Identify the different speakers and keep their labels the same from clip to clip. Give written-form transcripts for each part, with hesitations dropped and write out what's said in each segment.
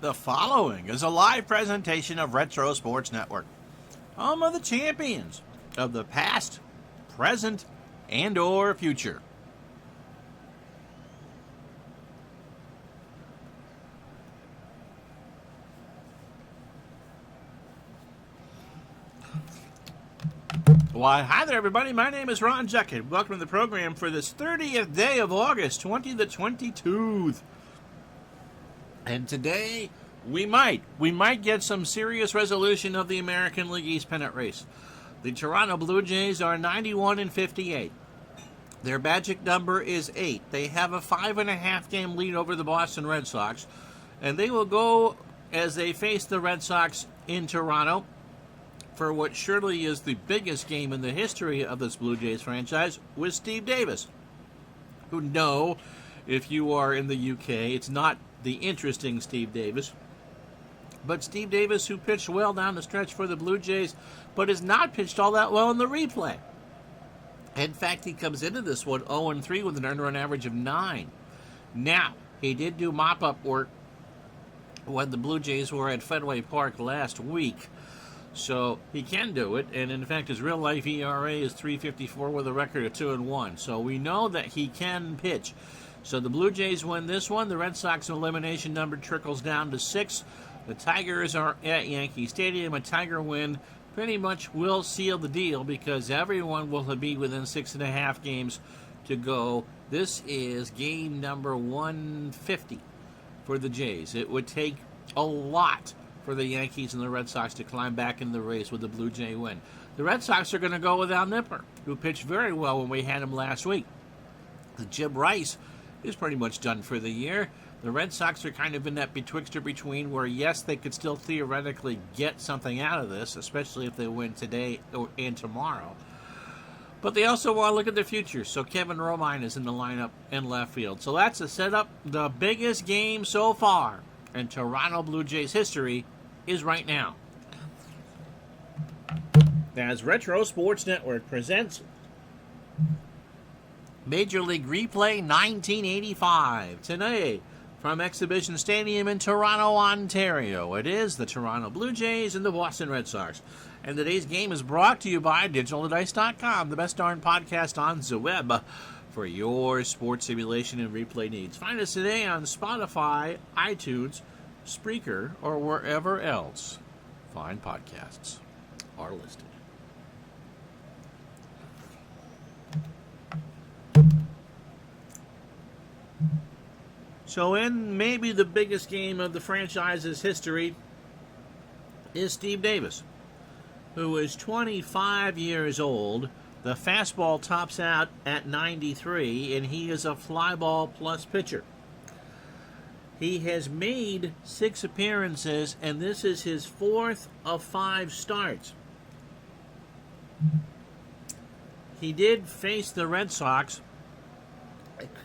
Speaker 1: The following is a live presentation of Retro Sports Network, home of the champions of the past, present, and or future. Why, hi there, everybody. My name is Ron Jeckett. Welcome to the program for this 30th day of August, 2022. And today, we might get some serious resolution of the American League East pennant race. The Toronto Blue Jays are 91-58. Their magic number is 8. They have a 5.5 game lead over the Boston Red Sox, and they will go as they face the Red Sox in Toronto for what surely is the biggest game in the history of this Blue Jays franchise with Steve Davis, who know, if you are in the UK, it's not the interesting Steve Davis, but Steve Davis, who pitched well down the stretch for the Blue Jays, but has not pitched all that well in the replay. In fact, he comes into this one 0-3 with an earned run average of 9. Now, he did do mop-up work when the Blue Jays were at Fenway Park last week, so he can do it, and in fact his real-life ERA is 3.54 with a record of 2-1, so we know that he can pitch. So the Blue Jays win this one. The Red Sox elimination number trickles down to 6. The Tigers are at Yankee Stadium. A Tiger win pretty much will seal the deal because everyone will be within 6.5 games to go. This is game number 150 for the Jays. It would take a lot for the Yankees and the Red Sox to climb back in the race with the Blue Jay win. The Red Sox are going to go without Nipper, who pitched very well when we had him last week. The Jim Rice is pretty much done for the year. The Red Sox are kind of in that betwixt or between where, yes, they could still theoretically get something out of this, especially if they win today and tomorrow. But they also want to look at the future, so Kevin Romine is in the lineup in left field. So that's a setup. The biggest game so far in Toronto Blue Jays history is right now, as Retro Sports Network presents Major League Replay 1985. Today, from Exhibition Stadium in Toronto, Ontario, it is the Toronto Blue Jays and the Boston Red Sox. And today's game is brought to you by DigitalDice.com, the best darn podcast on the web for your sports simulation and replay needs. Find us today on Spotify, iTunes, Spreaker, or wherever else fine podcasts are listed. So in maybe the biggest game of the franchise's history is Steve Davis, who is 25 years old. The fastball tops out at 93, and he is a fly ball plus pitcher. He has made 6 appearances, and this is his 4th of 5 starts. He did face the Red Sox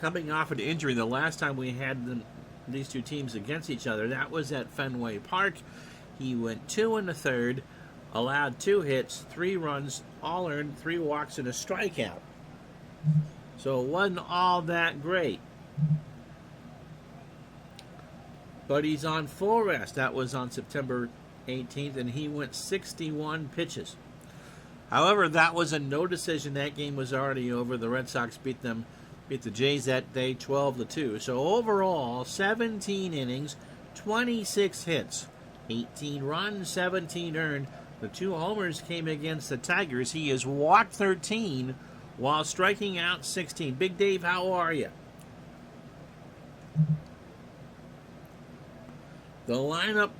Speaker 1: coming off an injury the last time we had these two teams against each other. That was at Fenway Park. He went 2 1/3, allowed 2 hits, 3 runs, all earned, 3 walks, and a strikeout. So it wasn't all that great. But he's on full rest. That was on September 18th, and he went 61 pitches. However, that was a no decision. That game was already over. The Red Sox beat the Jays that day 12-2. So overall, 17 innings, 26 hits, 18 runs, 17 earned. The 2 homers came against the Tigers. He has walked 13 while striking out 16. Big Dave, how are you? The lineup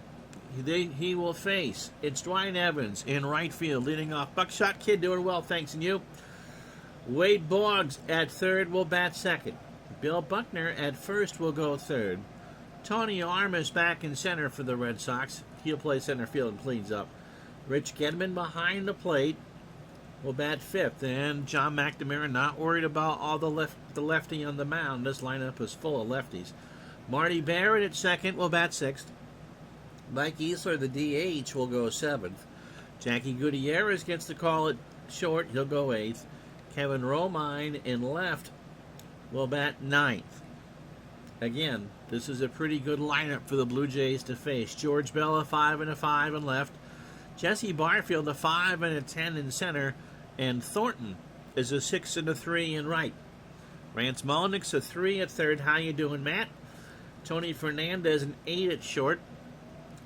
Speaker 1: he will face, it's Dwayne Evans in right field, leading off. Buckshot Kid doing well, thanks, and you. Wade Boggs at third will bat second. Bill Buckner at first will go third. Tony Armas back in center for the Red Sox. He'll play center field and cleans up. Rich Gedman behind the plate will bat fifth. And John McNamara not worried about all the lefty on the mound. This lineup is full of lefties. Marty Barrett at second will bat sixth. Mike Easler, the DH, will go seventh. Jackie Gutierrez gets the call at short. He'll go eighth. Kevin Romine in left will bat ninth. Again, this is a pretty good lineup for the Blue Jays to face. George Bell, a 5 and a 5 in left. Jesse Barfield, a 5 and a 10 in center. And Thornton is a 6 and a 3 in right. Rance Mullinick's a 3 at third. How you doing, Matt? Tony Fernandez, an 8 at short.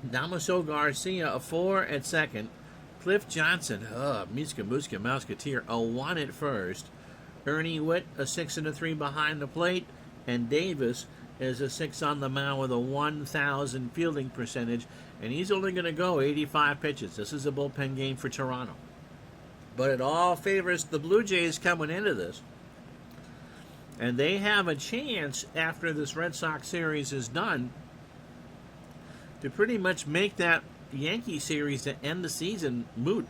Speaker 1: Damaso Garcia, a 4 at second. Cliff Johnson, Muska Mouseketeer, a 1 at first. Ernie Witt, a 6 and a 3 behind the plate. And Davis is a 6 on the mound with a 1,000 fielding percentage. And he's only going to go 85 pitches. This is a bullpen game for Toronto. But it all favors the Blue Jays coming into this. And they have a chance, after this Red Sox series is done, to pretty much make that Yankee series to end the season moot.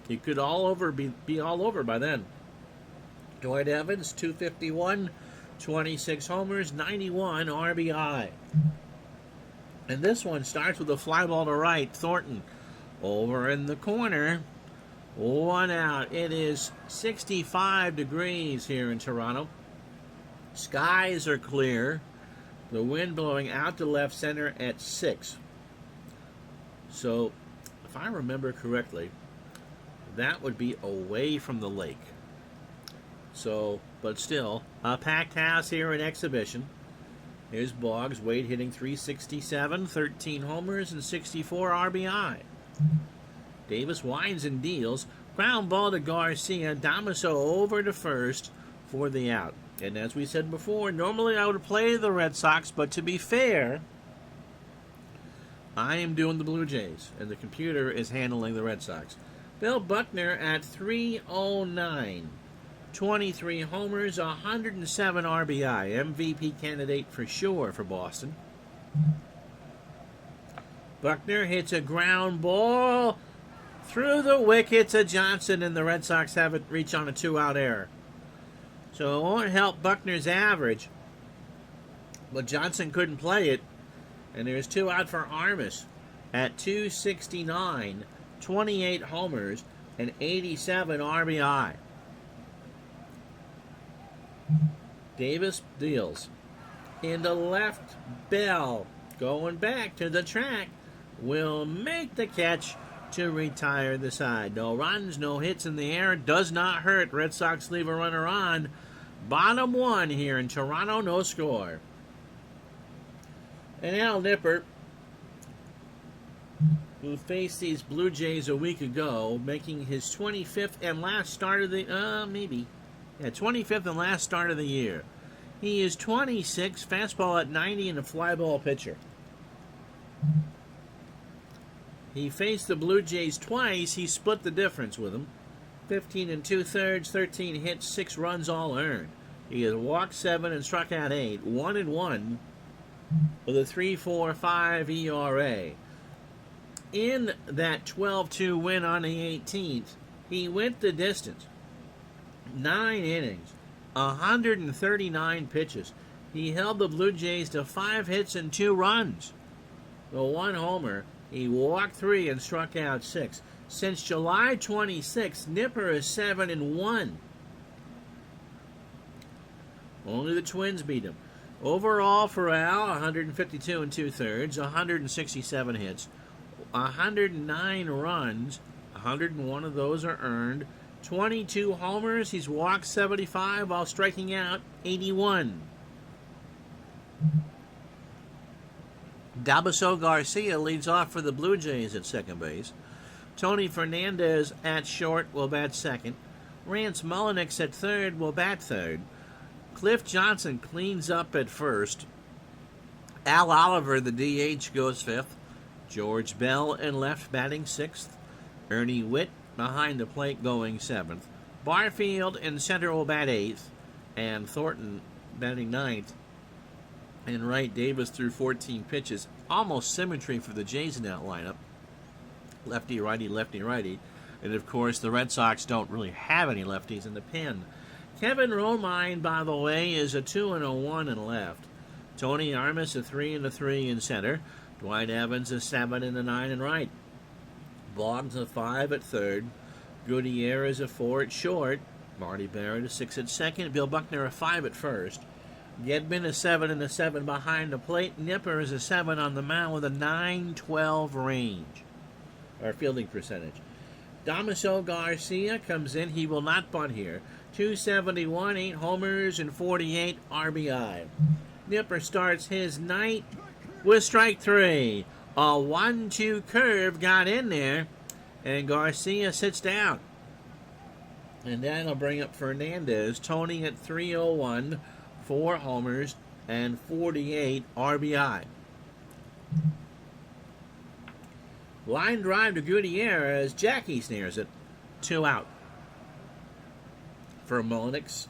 Speaker 1: It could be all over by then. Dwight Evans, 251, 26 homers, 91 RBI. And this one starts with a fly ball to right. Thornton over in the corner. 1 out. It is 65 degrees here in Toronto. Skies are clear. The wind blowing out to left center at 6. So, if I remember correctly, that would be away from the lake. So, but still, a packed house here in exhibition. Here's Boggs, Wade hitting .367, 13 homers, and 64 RBI. Davis winds and deals. Ground ball to Garcia. Damaso over to first for the out. And as we said before, normally I would play the Red Sox, but to be fair, I am doing the Blue Jays, and the computer is handling the Red Sox. Bill Buckner at .309. 23 homers, 107 RBI. MVP candidate for sure for Boston. Buckner hits a ground ball through the wickets of Johnson, and the Red Sox have it reach on a 2-out error. So it won't help Buckner's average, but Johnson couldn't play it, and there's 2 out for Armas at .269, 28 homers, and 87 RBI. Davis deals into left. Bell, going back to the track, will make the catch to retire the side. No runs, no hits in the air. Does not hurt. Red Sox leave a runner on. Bottom 1 here in Toronto, no score. And Al Nipper, who faced these Blue Jays a week ago, making his 25th and last start of the 25th and last start of the year. He is 26, fastball at 90, and a fly ball pitcher. He faced the Blue Jays twice. He split the difference with them. 15 2/3, 13 hits, 6 runs all earned. He has walked 7 and struck out 8. 1-1 with a 3.45 ERA. In that 12-2 win on the 18th, he went the distance. 9 innings, 139 pitches. He held the Blue Jays to 5 hits and 2 runs. The 1 homer. He walked 3 and struck out 6. Since July 26, Nipper is 7-1. Only the Twins beat him. Overall for Al, 152 2/3, 167 hits, 109 runs, 101 of those are earned, 22 homers. He's walked 75 while striking out 81. Damaso Garcia leads off for the Blue Jays at second base. Tony Fernandez at short will bat second. Rance Mullinick at third will bat third. Cliff Johnson cleans up at first. Al Oliver, the DH, goes fifth. George Bell in left batting sixth. Ernie Witt behind the plate going seventh. Barfield in center will bat eighth. And Thornton batting ninth. And right, Davis threw 14 pitches. Almost symmetry for the Jays in that lineup. Lefty, righty, lefty, righty. And, of course, the Red Sox don't really have any lefties in the pen. Kevin Romine, by the way, is a 2-1 in left. Tony Armas a 3-3 in center. Dwight Evans a 7-9 in right. Boggs a 5 at third. Gutierrez a 4 at short. Marty Barrett a 6 at second. Bill Buckner a 5 at first. Gedman a 7 and a 7 behind the plate. Nipper is a 7 on the mound with a 9.12 range, or fielding percentage. Damaso Garcia comes in. He will not bunt here. 271, 8 homers, and 48 RBI. Nipper starts his night with strike 3. A 1-2 curve got in there, and Garcia sits down. And that'll bring up Fernandez. Tony at 301, 4 homers, and 48 RBI. Line drive to Gutierrez. Jackie snares it. 2 out. For Mullenix.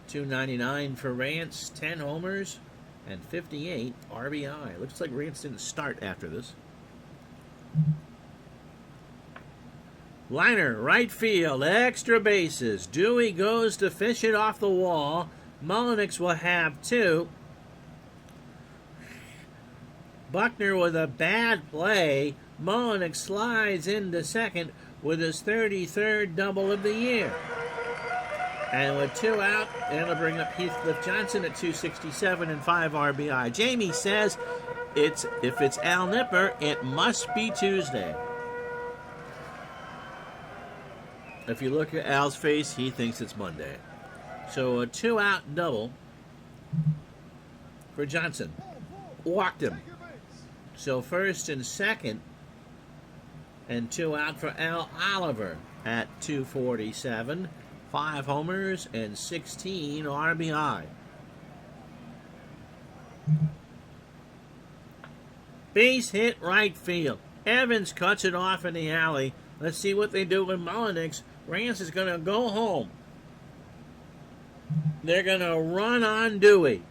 Speaker 1: 299 for Rance. 10 homers and 58 RBI. Looks like Rance didn't start after this. Liner, right field, extra bases. Dewey goes to fish it off the wall. Mullenix will have 2. Buckner with a bad play. Mullenix slides into second with his 33rd double of the year. And with 2 out, it'll bring up Heathcliff Johnson at 267 and 5 RBI. Jamie says if it's Al Nipper, it must be Tuesday. If you look at Al's face, he thinks it's Monday. So a 2-out double for Johnson. Walked him. So first and second, and 2 out for Al Oliver at 247. 5 homers and 16 RBI. Base hit right field. Evans cuts it off in the alley. Let's see what they do with Mullenix. Rance is going to go home. They're going to run on Dewey.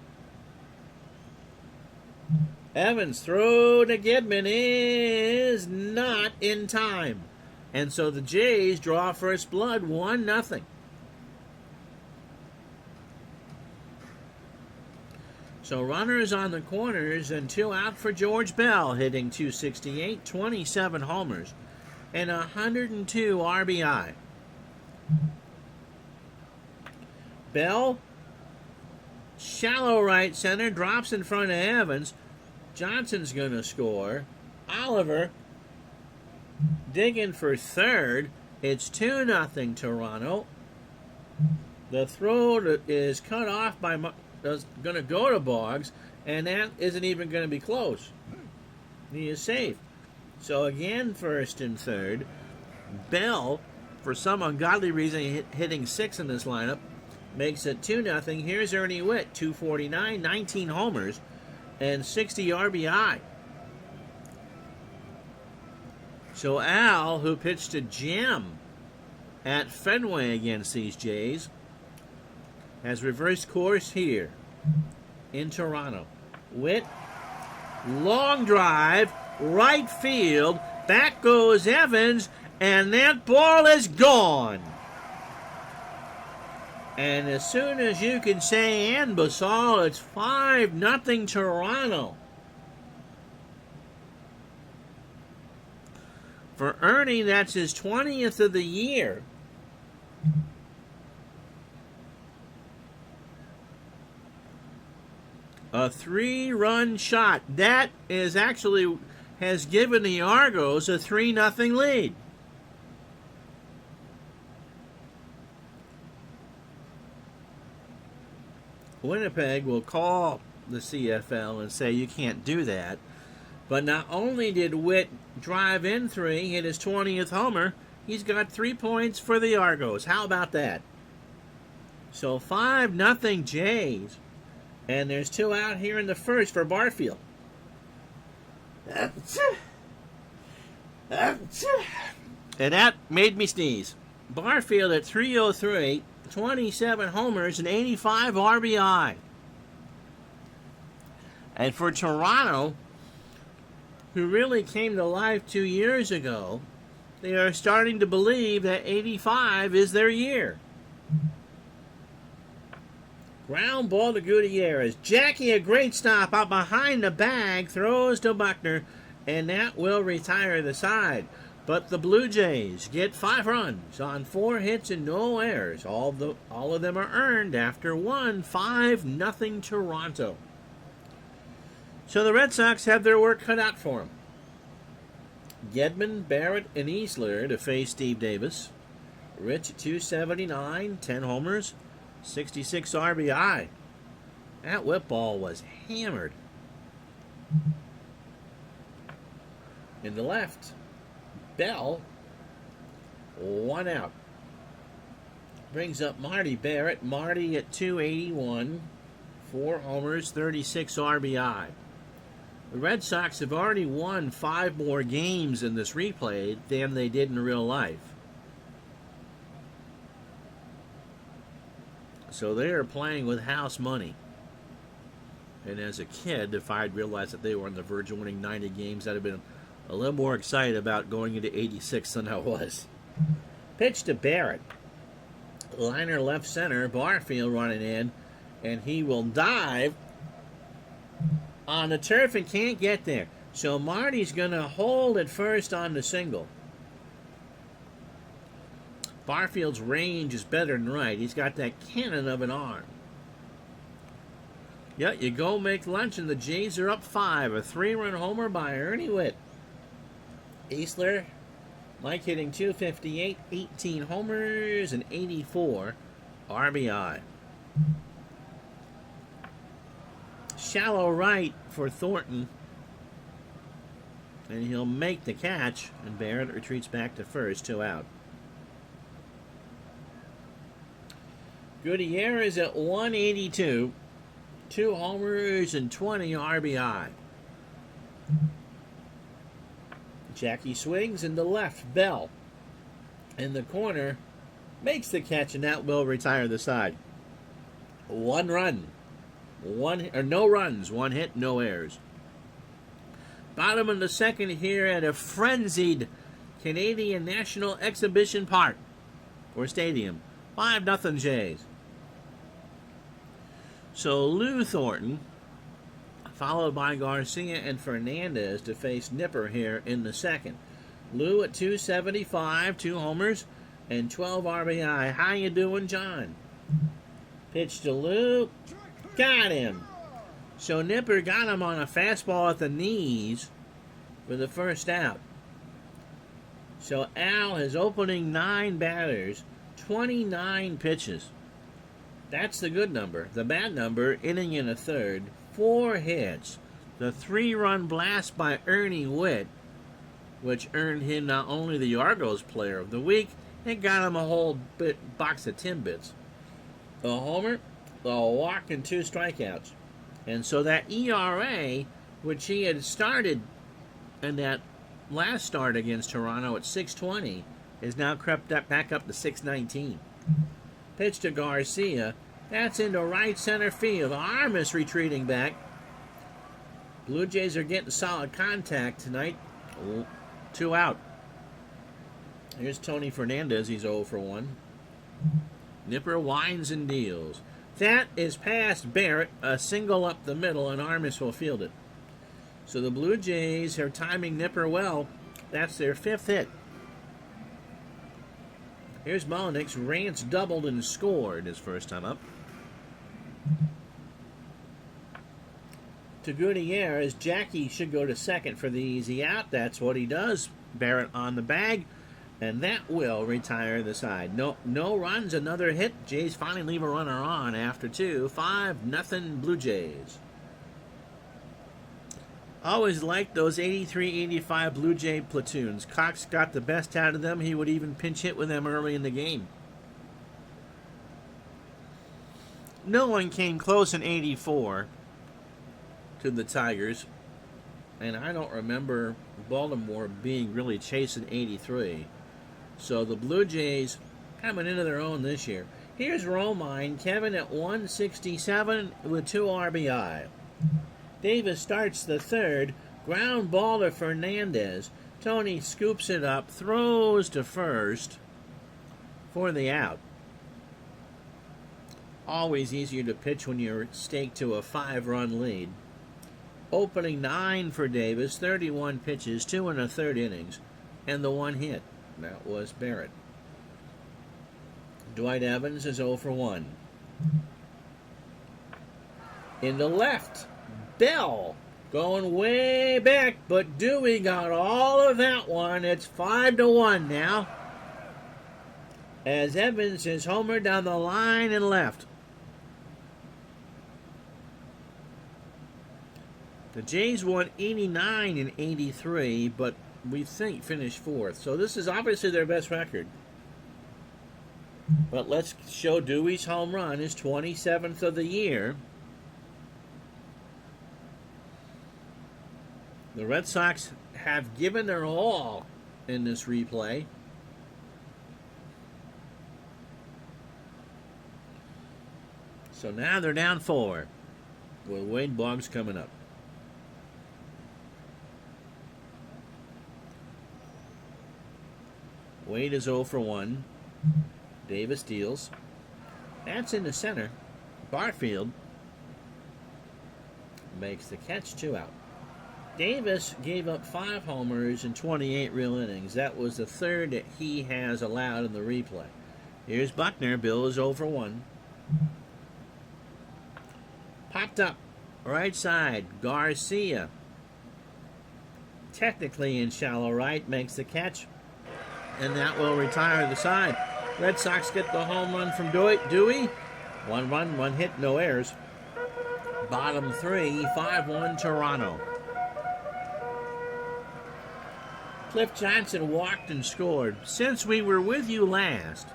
Speaker 1: Evans' throw to Gedman is not in time. And so the Jays draw first blood 1-0. So runners on the corners and 2 out for George Bell, hitting 268, 27 homers, and 102 RBI. Bell, shallow right center, drops in front of Evans. Johnson's going to score. Oliver digging for third. It's 2-0 Toronto. The throw is cut off by... is going to go to Boggs, and that isn't even going to be close. He is safe. So again, first and third. Bell, for some ungodly reason, hitting 6 in this lineup, makes it 2-0. Here's Ernie Witt, 249, 19 homers, and 60 RBI. So Al, who pitched a gem at Fenway against these Jays, has reversed course here in Toronto. Witt, long drive, right field, back goes Evans, and that ball is gone. And as soon as you can say and Basal, it's 5-0 Toronto. For Ernie, that's his 20th of the year. A 3-run shot. That is actually has given the Argos a 3-0 lead. Winnipeg will call the CFL and say you can't do that. But not only did Witt drive in 3, hit his 20th homer, he's got 3 points for the Argos. How about that? So 5-0 Jays. And there's 2 out here in the first for Barfield. And that made me sneeze. Barfield at 303, 27 homers and 85 RBI. And for Toronto, who really came to life 2 years ago, they are starting to believe that 85 is their year. Ground ball to Gutierrez. Jackie, a great stop out behind the bag, throws to Buckner, and that will retire the side. But the Blue Jays get 5 runs on 4 hits and no errors. All of them are earned after one 5-0 Toronto. So the Red Sox have their work cut out for them. Gedman, Barrett, and Easler to face Steve Davis. Rich at 279, 10 homers, 66 RBI. That whip ball was hammered. In the left, Bell, 1 out. Brings up Marty Barrett. Marty at 281, 4 homers, 36 RBI. The Red Sox have already won 5 more games in this replay than they did in real life. So they are playing with house money. And as a kid, if I'd realized that they were on the verge of winning 90 games, I'd have been a little more excited about going into 86 than I was. Pitch to Barrett. Liner left center. Barfield running in. And he will dive on the turf and can't get there. So Marty's going to hold at first on the single. Barfield's range is better than right. He's got that cannon of an arm. Yeah, you go make lunch and the Jays are up 5. A 3-run homer by Ernie Witt. Easler, Mike hitting 258, 18 homers, and 84 RBI. Shallow right for Thornton. And he'll make the catch. And Barrett retreats back to first, 2 out. Gutierrez at 182. 2 homers and 20 RBI. Jackie swings in the left. Bell in the corner makes the catch, and that will retire the side. 1 run. No runs. 1 hit, no errors. Bottom of the second here at a frenzied Canadian National Exhibition Park or Stadium. 5-0 Jays. So Lou Thornton, followed by Garcia and Fernandez to face Nipper here in the second. Lou at 275, 2 homers, and 12 RBI. How you doing, John? Pitch to Lou. Got him. So Nipper got him on a fastball at the knees for the first out. So Al is opening 9 batters, 29 pitches. That's the good number. The bad number, inning and a third, 4 hits. The 3-run blast by Ernie Witt, which earned him not only the Argos Player of the Week, it got him a whole box of Timbits. A homer, a walk, and 2 strikeouts. And so that ERA, which he had started in that last start against Toronto at 6.20, is now crept up, back up to 6.19. Pitch to Garcia. That's into right center field. Armas retreating back. Blue Jays are getting solid contact tonight. 2 out. Here's Tony Fernandez. He's 0 for 1. Nipper winds and deals. That is past Barrett. A single up the middle, and Armas will field it. So the Blue Jays are timing Nipper well. That's their 5th hit. Here's Molinick's. Rance doubled and scored his first time up. To Gutierrez. Jackie should go to second for the easy out. That's what he does. Barrett on the bag. And that will retire the side. No runs, another hit. Jays finally leave a runner on after 2. 5-0 Blue Jays. Always liked those 83-85 Blue Jay platoons. Cox got the best out of them. He would even pinch hit with them early in the game. No one came close in 84 to the Tigers. And I don't remember Baltimore being really chasing 83. So the Blue Jays coming into their own this year. Here's Romine. Kevin at 167 with 2 RBI. Davis starts the third. Ground ball to Fernandez. Tony scoops it up, throws to first for the out. Always easier to pitch when you're staked to a 5-run lead. Opening 9 for Davis, 31 pitches, 2 1/3 innings. and the one hit. That was Barrett. Dwight Evans is 0 for 1. Into left, Bell going way back, but Dewey got all of that one. It's 5-1 now, as Evans is homer down the line and left. The Jays won 89 and 83, but we think finished fourth. So this is obviously their best record. But let's show Dewey's home run, his 27th of the year. The Red Sox have given their all in this replay. So now they're down 4 with Wade Boggs coming up. Wade is 0 for 1. Davis deals. That's in the center. Barfield makes the catch, 2 out. Davis gave up 5 homers in 28 real innings. That was the third that he has allowed in the replay. Here's Buckner. Bill is 0 for 1. Popped up. Right side. Garcia. Technically in shallow right. Makes the catch. And that will retire the side. Red Sox get the home run from Dewey. 1 run, 1 hit, no errors. Bottom 3, 5-1 Toronto. Cliff Johnson walked and scored. Since we were with you last,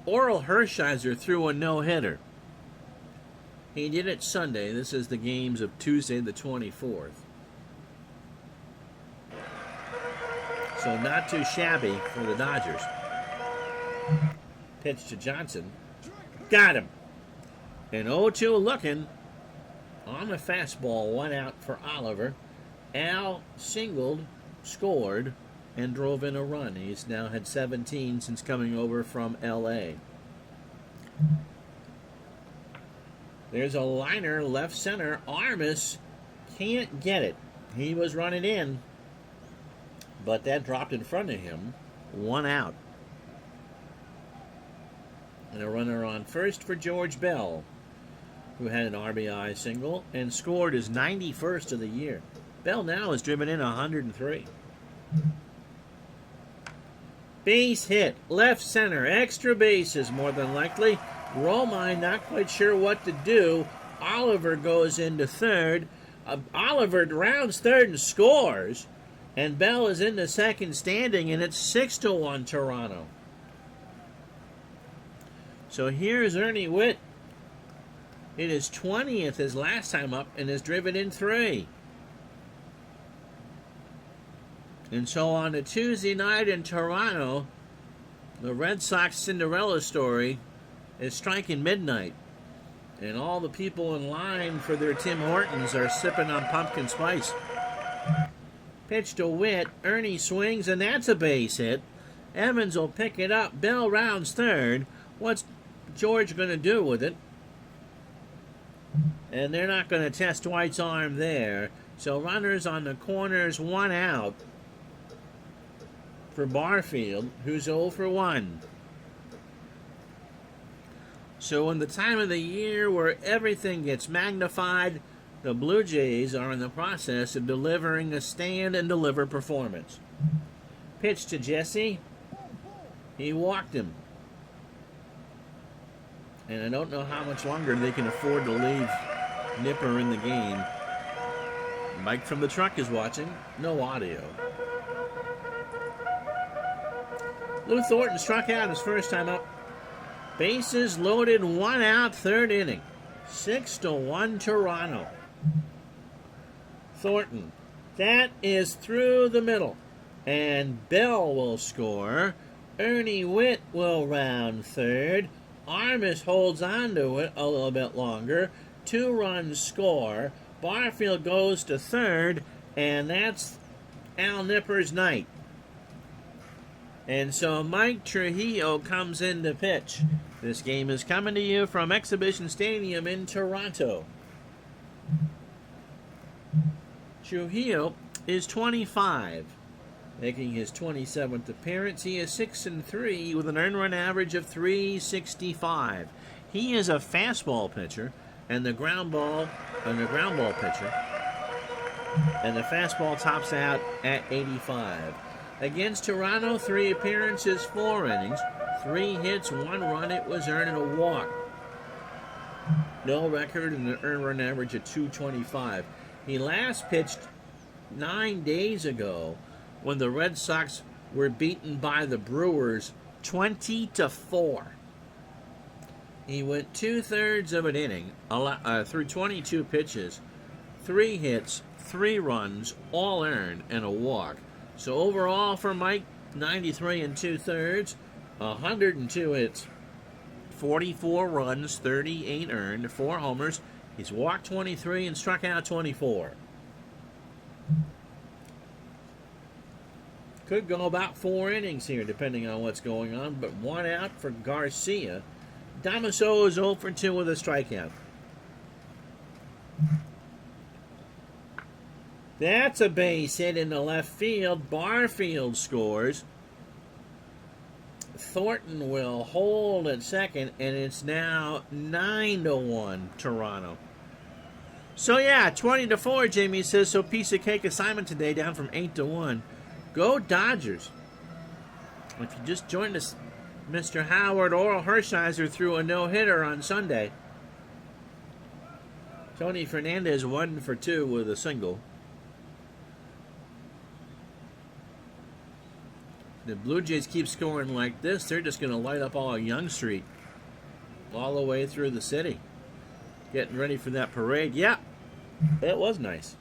Speaker 1: Oral Hershiser threw a no-hitter. He did it Sunday. This is the games of Tuesday the 24th. So not too shabby for the Dodgers. Pitch to Johnson. Got him. And 0-2 looking on the fastball. 1 out for Oliver. Al singled, scored, and drove in a run. He's now had 17 since coming over from L.A. There's a liner left center. Armas can't get it. He was running in, but that dropped in front of him. 1 out. And a runner on first for George Bell, who had an RBI single and scored his 91st of the year. Bell now has driven in 103. Base hit, left center, extra bases more than likely. Romine not quite sure what to do. Oliver goes into third. Oliver rounds third and scores. And Bell is in the second standing, and it's 6-1 Toronto. So here's Ernie Witt. It is 20th his last time up and has driven in 3. And so on a Tuesday night in Toronto, the Red Sox Cinderella story is striking midnight. And all the people in line for their Tim Hortons are sipping on pumpkin spice. Pitch to Witt. Ernie swings, and that's a base hit. Evans will pick it up. Bell rounds third. What's George going to do with it? And they're not going to test White's arm there. So runners on the corners, 1 out for Barfield, who's 0 for 1. So in the time of the year where everything gets magnified, the Blue Jays are in the process of delivering a stand and deliver performance. Pitch to Jesse. He walked him. And I don't know how much longer they can afford to leave Nipper in the game. Mike from the truck is watching. No audio. Lou Thornton struck out his first time up. Bases loaded, 1 out, third inning. 6-1 Toronto. Thornton. That is through the middle. And Bell will score. Ernie Witt will round third. Armas holds on to it a little bit longer. 2 runs score. Barfield goes to third. And that's Al Nipper's night. And so Mike Trujillo comes in to pitch. This game is coming to you from Exhibition Stadium in Toronto. Trujillo is 25. Making his 27th appearance, he is 6-3 with an earned run average of 365. He is a fastball pitcher and the ground ball pitcher. And the fastball tops out at 85. Against Toronto, 3 appearances, 4 innings, 3 hits, 1 run. It was earned and a walk. No record and an earned run average of 225. He last pitched 9 days ago when the Red Sox were beaten by the Brewers 20-4. He went 2/3 of an inning through 22 pitches, 3 hits, 3 runs, all earned, and a walk. So overall for Mike, 93 2/3, 102 hits, 44 runs, 38 earned, 4 homers. He's walked 23 and struck out 24. Could go about 4 innings here, depending on what's going on, but 1 out for Garcia. Damaso is 0 for 2 with a strikeout. That's a base hit in the left field. Barfield scores. Thornton will hold at second, and it's now 9-1 Toronto. So yeah, 20-4, Jamie says, so piece of cake assignment today, down from 8-1. Go Dodgers. If you just joined us, Mr. Howard Oral Hershiser threw a no-hitter on Sunday. Tony Fernandez 1 for 2 with a single. The Blue Jays keep scoring like this, they're just going to light up all of Young Street all the way through the city. Getting ready for that parade. Yeah, it was nice.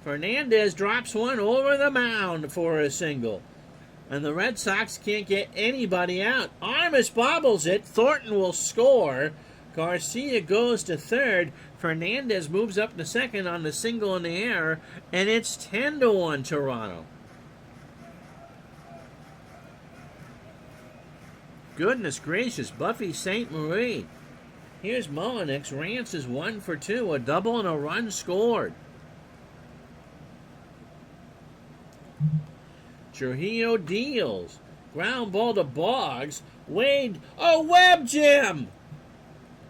Speaker 1: Fernandez drops one over the mound for a single. And the Red Sox can't get anybody out. Armas bobbles it. Thornton will score. Garcia goes to third. Fernandez moves up to second on the single in the air. And it's 10-1 Toronto. Goodness gracious, Buffy St. Marie. Here's Mullenix. Rance is 1 for 2. A double and a run scored. Trujillo deals. Ground ball to Boggs. Wade. Oh, Webb Jim!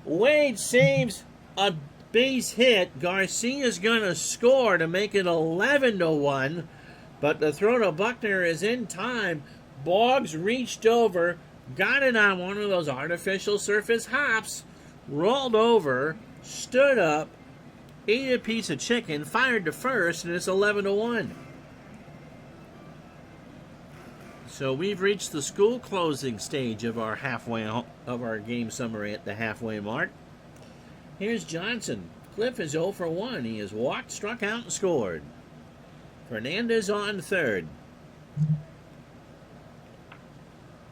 Speaker 1: Wade saves a base hit. Garcia's going to score to make it 11-1. But the throw to Buckner is in time. Boggs reached over. Got it on one of those artificial surface hops. Rolled over. Stood up. Ate a piece of chicken. Fired to first. And it's 11-1. So we've reached the school closing stage of our game summary at the halfway mark. Here's Johnson. Cliff is 0 for 1. He has walked, struck out, and scored. Fernandez on third.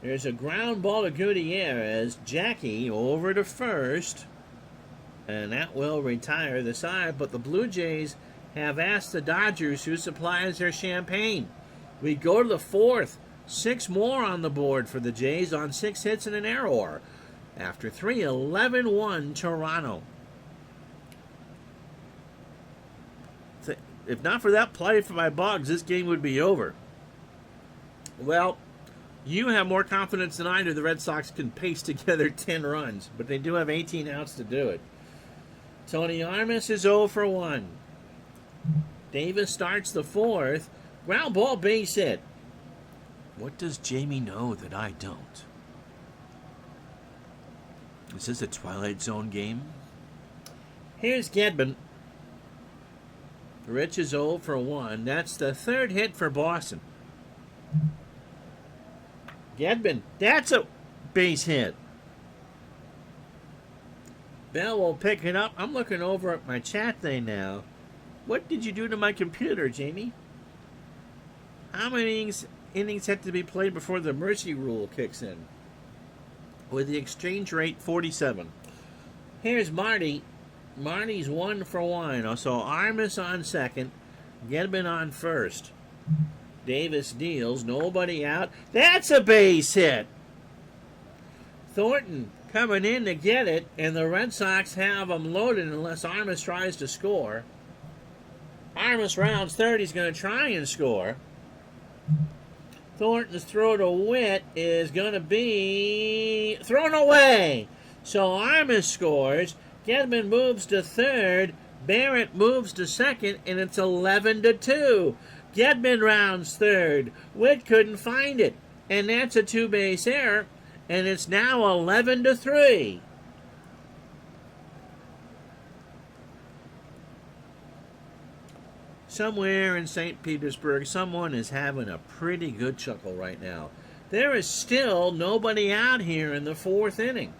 Speaker 1: There's a ground ball to Gutierrez. Jackie over to first. And that will retire the side. But the Blue Jays have asked the Dodgers who supplies their champagne. We go to the 4th. 6 more on the board for the Jays on 6 hits and an error. After 3, 11-1 Toronto. If not for that play for my Bugs, this game would be over. Well, you have more confidence than I do the Red Sox can paste together 10 runs, but they do have 18 outs to do it. Tony Armas is 0 for 1. Davis starts the 4th. Ground ball base hit. What does Jamie know that I don't? Is this a Twilight Zone game? Here's Gedman. Rich is 0 for 1. That's the 3rd hit for Boston. Gedman, that's a base hit. Bell will pick it up. I'm looking over at my chat thing now. What did you do to my computer, Jamie? How many innings have to be played before the mercy rule kicks in? With the exchange rate 47. Here's Marty. Marty's 1 for 1. So Armas on second. Gedman on first. Davis deals. Nobody out. That's a base hit. Thornton coming in to get it. And the Red Sox have them loaded unless Armas tries to score. Armas rounds third. He's going to try and score. Thornton's throw to Witt is going to be thrown away. So Armas scores. Gedman moves to third. Barrett moves to second, and it's 11-2. Gedman rounds third. Witt couldn't find it, and that's a two-base error, and it's now 11-3. Somewhere in St. Petersburg, someone is having a pretty good chuckle right now. There is still nobody out here in the fourth inning.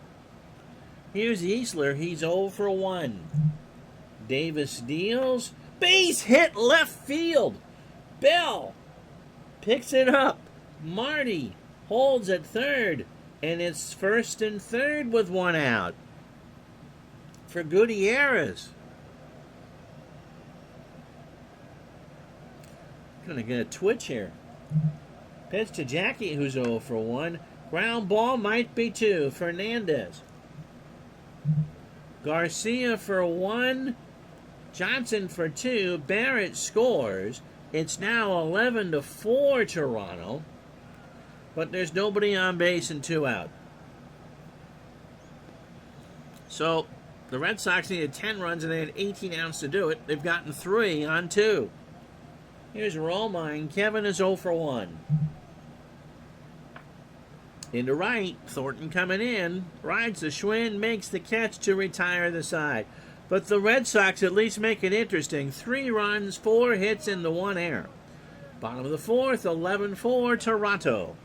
Speaker 1: Here's Easler. He's 0 for 1. Davis deals. Base hit left field. Bell picks it up. Marty holds at third. And it's first and third with one out for Gutierrez. Gonna get a twitch here. Pitch to Jackie, who's 0 for 1. Ground ball might be 2. Fernandez. Garcia for 1. Johnson for 2. Barrett scores. It's now 11-4 Toronto. But there's nobody on base and 2 out. So the Red Sox needed 10 runs and they had 18 outs to do it. They've gotten 3 on 2. Here's Romine. Kevin is 0 for 1. Into right, Thornton coming in, rides the Schwinn, makes the catch to retire the side. But the Red Sox at least make it interesting. 3 runs, 4 hits, and the 1 error. Bottom of the fourth, 11-4 Toronto.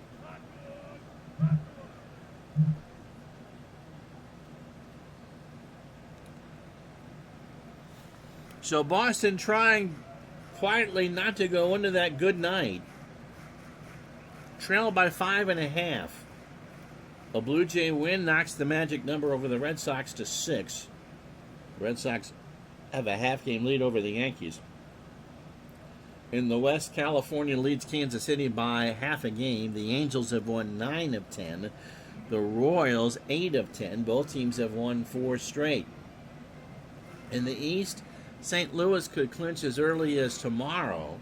Speaker 1: So Boston trying quietly not to go into that good night. Trailed by 5.5. A Blue Jay win knocks the magic number over the Red Sox to 6. The Red Sox have a half-game lead over the Yankees. In the West, California leads Kansas City by half a game. The Angels have won 9 of 10. The Royals, 8 of 10. Both teams have won 4 straight. In the East, St. Louis could clinch as early as tomorrow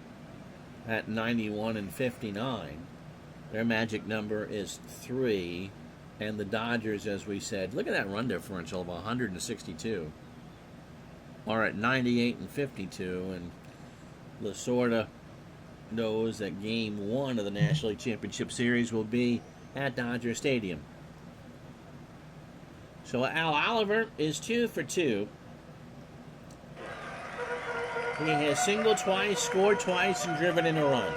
Speaker 1: at 91-59. Their magic number is 3. And the Dodgers, as we said, look at that run differential of 162. Are at 98-52. And Lasorda knows that Game 1 of the National League Championship Series will be at Dodger Stadium. So Al Oliver is 2 for 2. He has singled twice, scored twice, and driven in a run.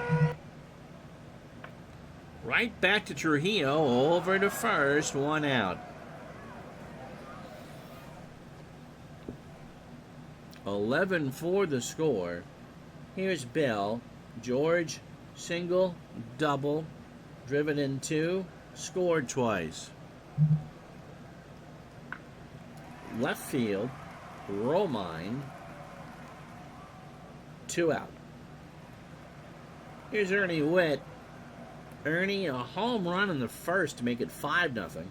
Speaker 1: Right back to Trujillo, over to first, 1 out. 11-4 the score. Here's Bell. George, single, double, driven in 2, scored twice. Left field, Romine, 2 out. Here's Ernie Witt. Ernie, a home run in the first to make it 5-0.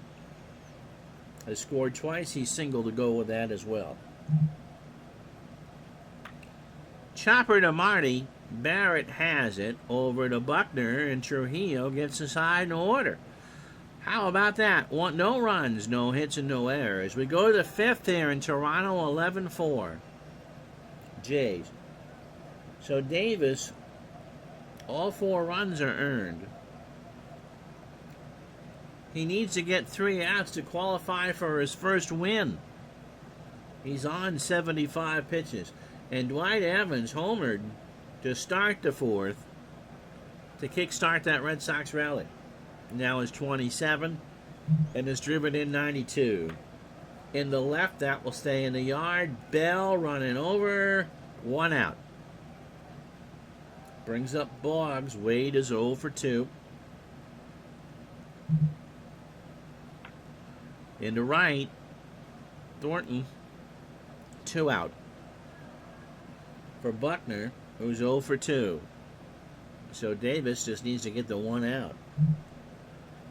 Speaker 1: Has scored twice. He's single to go with that as well. Chopper to Marty. Barrett has it over to Buckner, and Trujillo gets the side in order. How about that? No runs, no hits, and no errors. We go to the 5th here in Toronto, 11-4. Jays. So Davis, all 4 runs are earned. He needs to get 3 outs to qualify for his first win. He's on 75 pitches. And Dwight Evans homered to start the 4th to kickstart that Red Sox rally. Now is 27 and is driven in 92. In the left, that will stay in the yard. Bell running over, 1 out. Brings up Boggs. Wade is 0 for 2. Into right, Thornton, 2 out. For Buckner, who's 0 for 2. So Davis just needs to get the 1 out.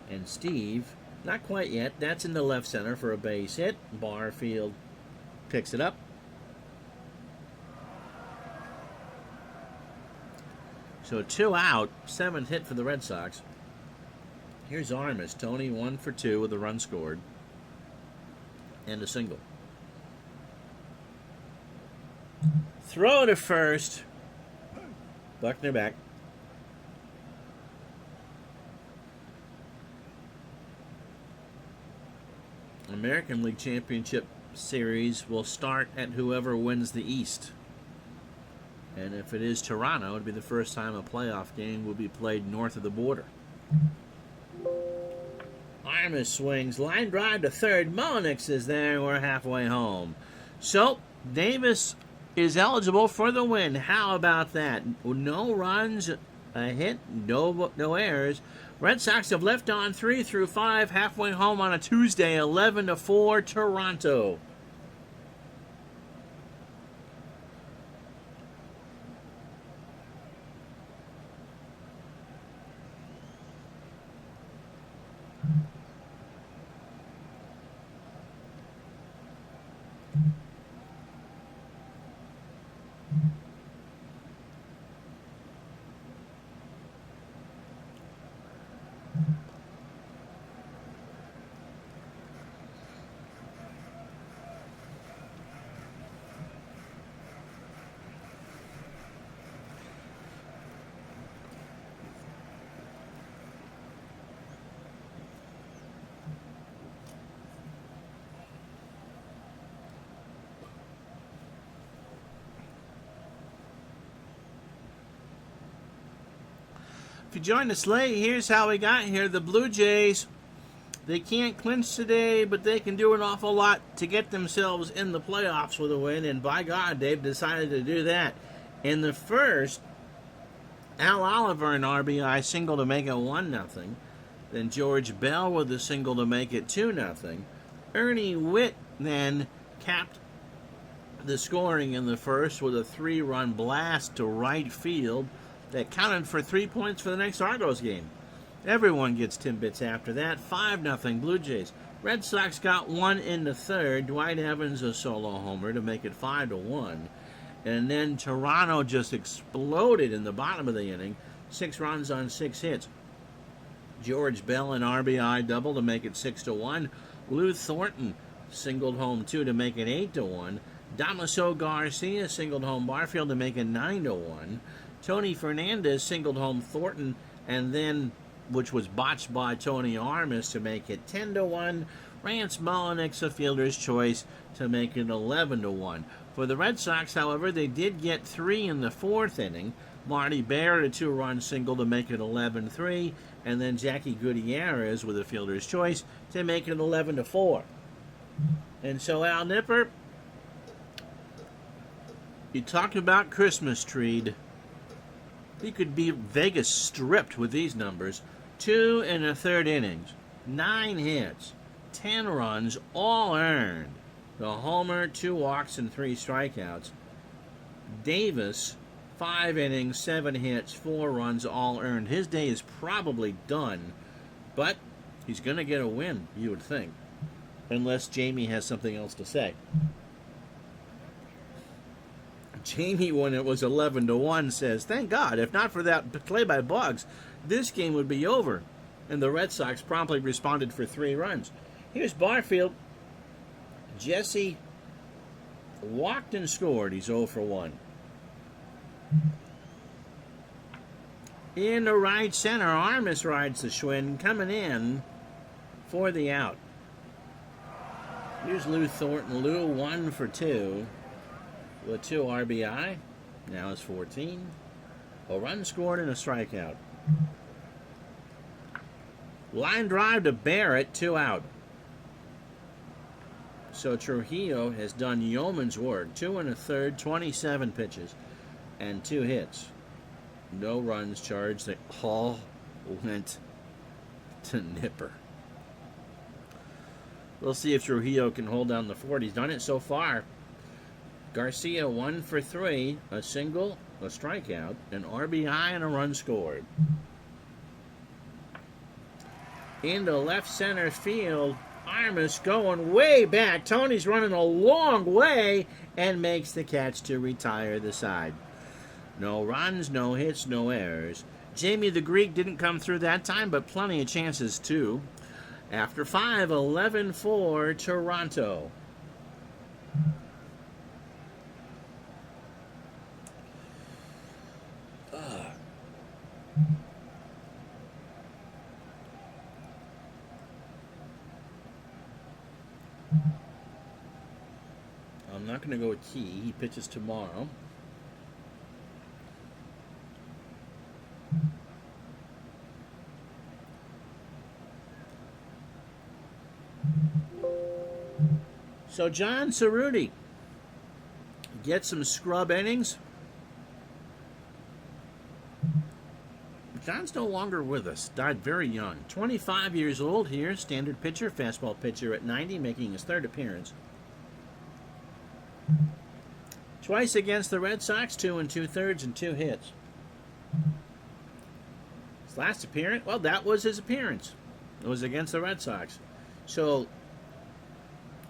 Speaker 1: And Steve, not quite yet. That's in the left center for a base hit. Barfield picks it up. So 2 out, 7th hit for the Red Sox. Here's Armas. Tony 1 for 2 with a run scored and a single. Throw to first. Buckner back. American League Championship Series will start at whoever wins the East. And if it is Toronto, it'll be the first time a playoff game will be played north of the border. Armas swings. Line drive to third. Mullenix is there. We're halfway home. So, Davis is eligible for the win. How about that? No runs, a hit, no errors. Red Sox have left on 3 through 5, halfway home on a Tuesday, 11-4, Toronto. If you join us late, here's how we got here. The Blue Jays, they can't clinch today, but they can do an awful lot to get themselves in the playoffs with a win, and by God, they've decided to do that. In the first, Al Oliver, an RBI single to make it 1-0. Then George Bell with a single to make it 2-0. Ernie Witt then capped the scoring in the first with a 3-run blast to right field that counted for 3 points for the next Argos game. Everyone gets Timbits after that. 5-0 Blue Jays. Red Sox got 1 in the third. Dwight Evans a solo homer to make it 5-1. And then Toronto just exploded in the bottom of the inning. 6 runs on 6 hits. George Bell an RBI double to make it 6-1. Lou Thornton singled home 2 to make it 8-1. Damaso Garcia singled home Barfield to make it 9-1. Tony Fernandez singled home Thornton, and then, which was botched by Tony Armas to make it 10-1. Rance Mullenix a fielder's choice to make it 11-1. For the Red Sox, however, they did get 3 in the 4th inning. Marty Barrett a 2-run single to make it 11-3, and then Jackie Gutierrez with a fielder's choice to make it 11-4. And so, Al Nipper, you talked about Christmas tree. He could be Vegas stripped with these numbers. 2 in the 3rd innings, 9 hits, 10 runs, all earned. The homer, 2 walks, and 3 strikeouts. Davis, 5 innings, 7 hits, 4 runs, all earned. His day is probably done, but he's going to get a win, you would think, unless Jamie has something else to say. Jamie, when it was 11-1, says, "Thank God, if not for that play by Boggs, this game would be over." And the Red Sox promptly responded for 3 runs. Here's Barfield. Jesse walked and scored. He's 0 for 1. In the right center, Armas rides the Schwinn, coming in for the out. Here's Lou Thornton. Lou 1 for 2. With 2 RBI, now it's 14. A run scored and a strikeout. Line drive to Barrett, 2 out. So Trujillo has done yeoman's work. 2 1/3, 27 pitches, and 2 hits. No runs charged. They all went to Nipper. We'll see if Trujillo can hold down the fort. He's done it so far. Garcia 1 for 3, a single, a strikeout, an RBI, and a run scored. Into left center field, Armas going way back. Tony's running a long way and makes the catch to retire the side. No runs, no hits, no errors. Jamie the Greek didn't come through that time, but plenty of chances too. After 5, 11-4 Toronto. I'm not going to go with Key. He pitches tomorrow. So John Cerruti gets some scrub innings. John's no longer with us. Died very young. 25 years old here. Standard pitcher, fastball pitcher at 90, making his 3rd appearance. Twice against the Red Sox, 2 2/3 and 2 hits. His last appearance, well, that was his appearance. It was against the Red Sox. So,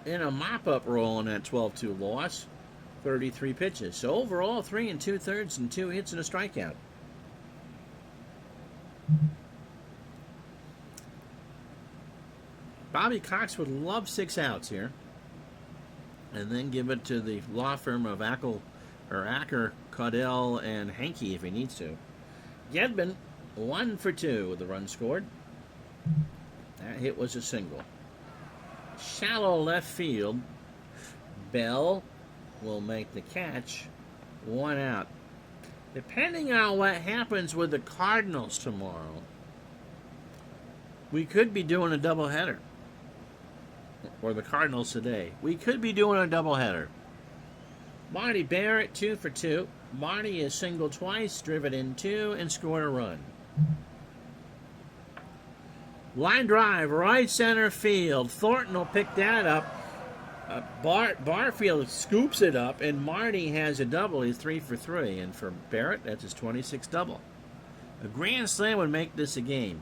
Speaker 1: in a mop-up role in that 12-2 loss, 33 pitches. So overall, 3 2/3 and 2 hits and a strikeout. Bobby Cox would love 6 outs here, and then give it to the law firm of Acker, Caudell, and Hankey if he needs to. Gedman, 1 for 2 with the run scored. That hit was a single. Shallow left field. Bell will make the catch. 1 out. Depending on what happens with the Cardinals tomorrow, we could be doing a doubleheader. Or the Cardinals today. We could be doing a doubleheader. Marty Barrett, 2 for 2. Marty is singled twice, driven in 2, and scored a run. Line drive, right center field. Thornton will pick that up. Barfield scoops it up, and Marty has a double. He's 3 for 3. And for Barrett, that's his 26th double. A grand slam would make this a game.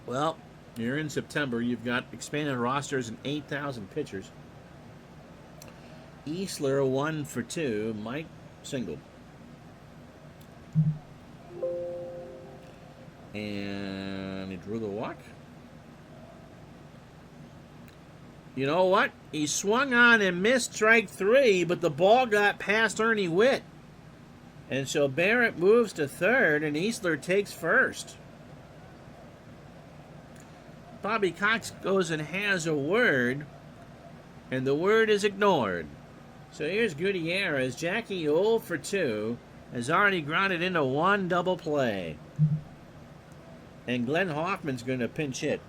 Speaker 1: Well, you're in September. You've got expanded rosters and 8,000 pitchers. Easler, 1 for 2. Mike singled. And he drew the walk. You know what? He swung on and missed strike 3, but the ball got past Ernie Witt. And so Barrett moves to 3rd, and Easler takes 1st. Bobby Cox goes and has a word, and the word is ignored. So here's Gutierrez. Jackie, 0 for 2, has already grounded into 1 double play. And Glenn Hoffman's going to pinch hit.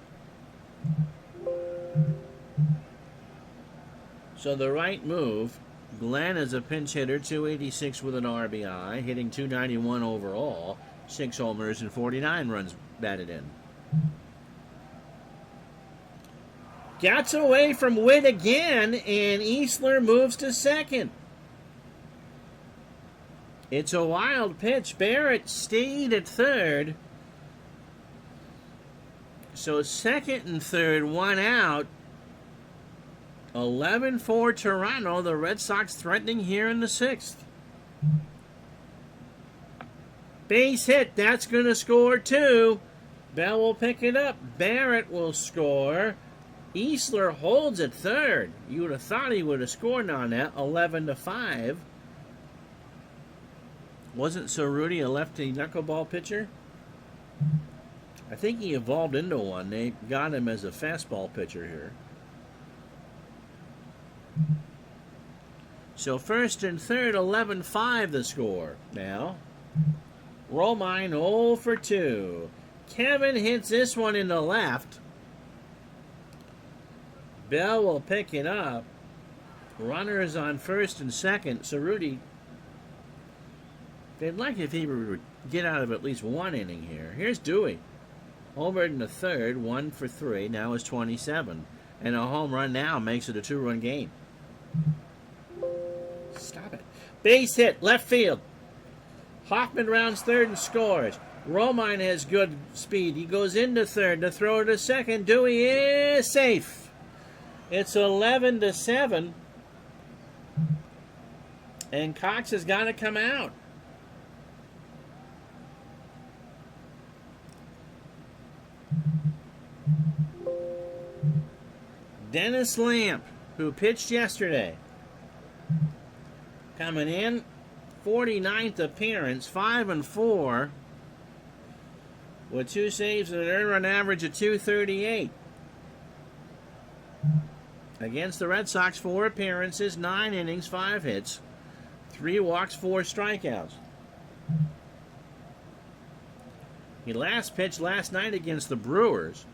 Speaker 1: So the right move. Glenn is a pinch hitter, 286 with an RBI, hitting 291 overall, 6 homers and 49 runs batted in. Gets away from Witt again, and Easler moves to 2nd. It's a wild pitch. Barrett stayed at 3rd. So 2nd and 3rd, 1 out. 11-4 Toronto. The Red Sox threatening here in the 6th. Base hit. That's going to score 2. Bell will pick it up. Barrett will score. Easler holds at 3rd. You would have thought he would have scored on that. 11-5. Wasn't Cerruti a lefty knuckleball pitcher? I think he evolved into one. They got him as a fastball pitcher here. So 1st and 3rd, 11-5 the score. Now, Romine 0 for 2. Kevin hits this one in the left. Bell will pick it up. Runners on 1st and 2nd. Cerruti, they'd like if he would get out of at least 1 inning here. Here's Dewey. Homered in the 3rd, 1 for 3. Now is 27. And a home run now makes it a 2-run game. Stop it. Base hit, left field. Hoffman rounds 3rd and scores. Romine has good speed. He goes into 3rd to throw to 2nd. Dewey is safe. It's 11-7. And Cox has got to come out. Dennis Lamp, who pitched yesterday, coming in, 49th appearance, 5-4, with 2 saves and an earned run average of .238. Against the Red Sox, 4 appearances, 9 innings, 5 hits, 3 walks, 4 strikeouts. He last pitched last night against the Brewers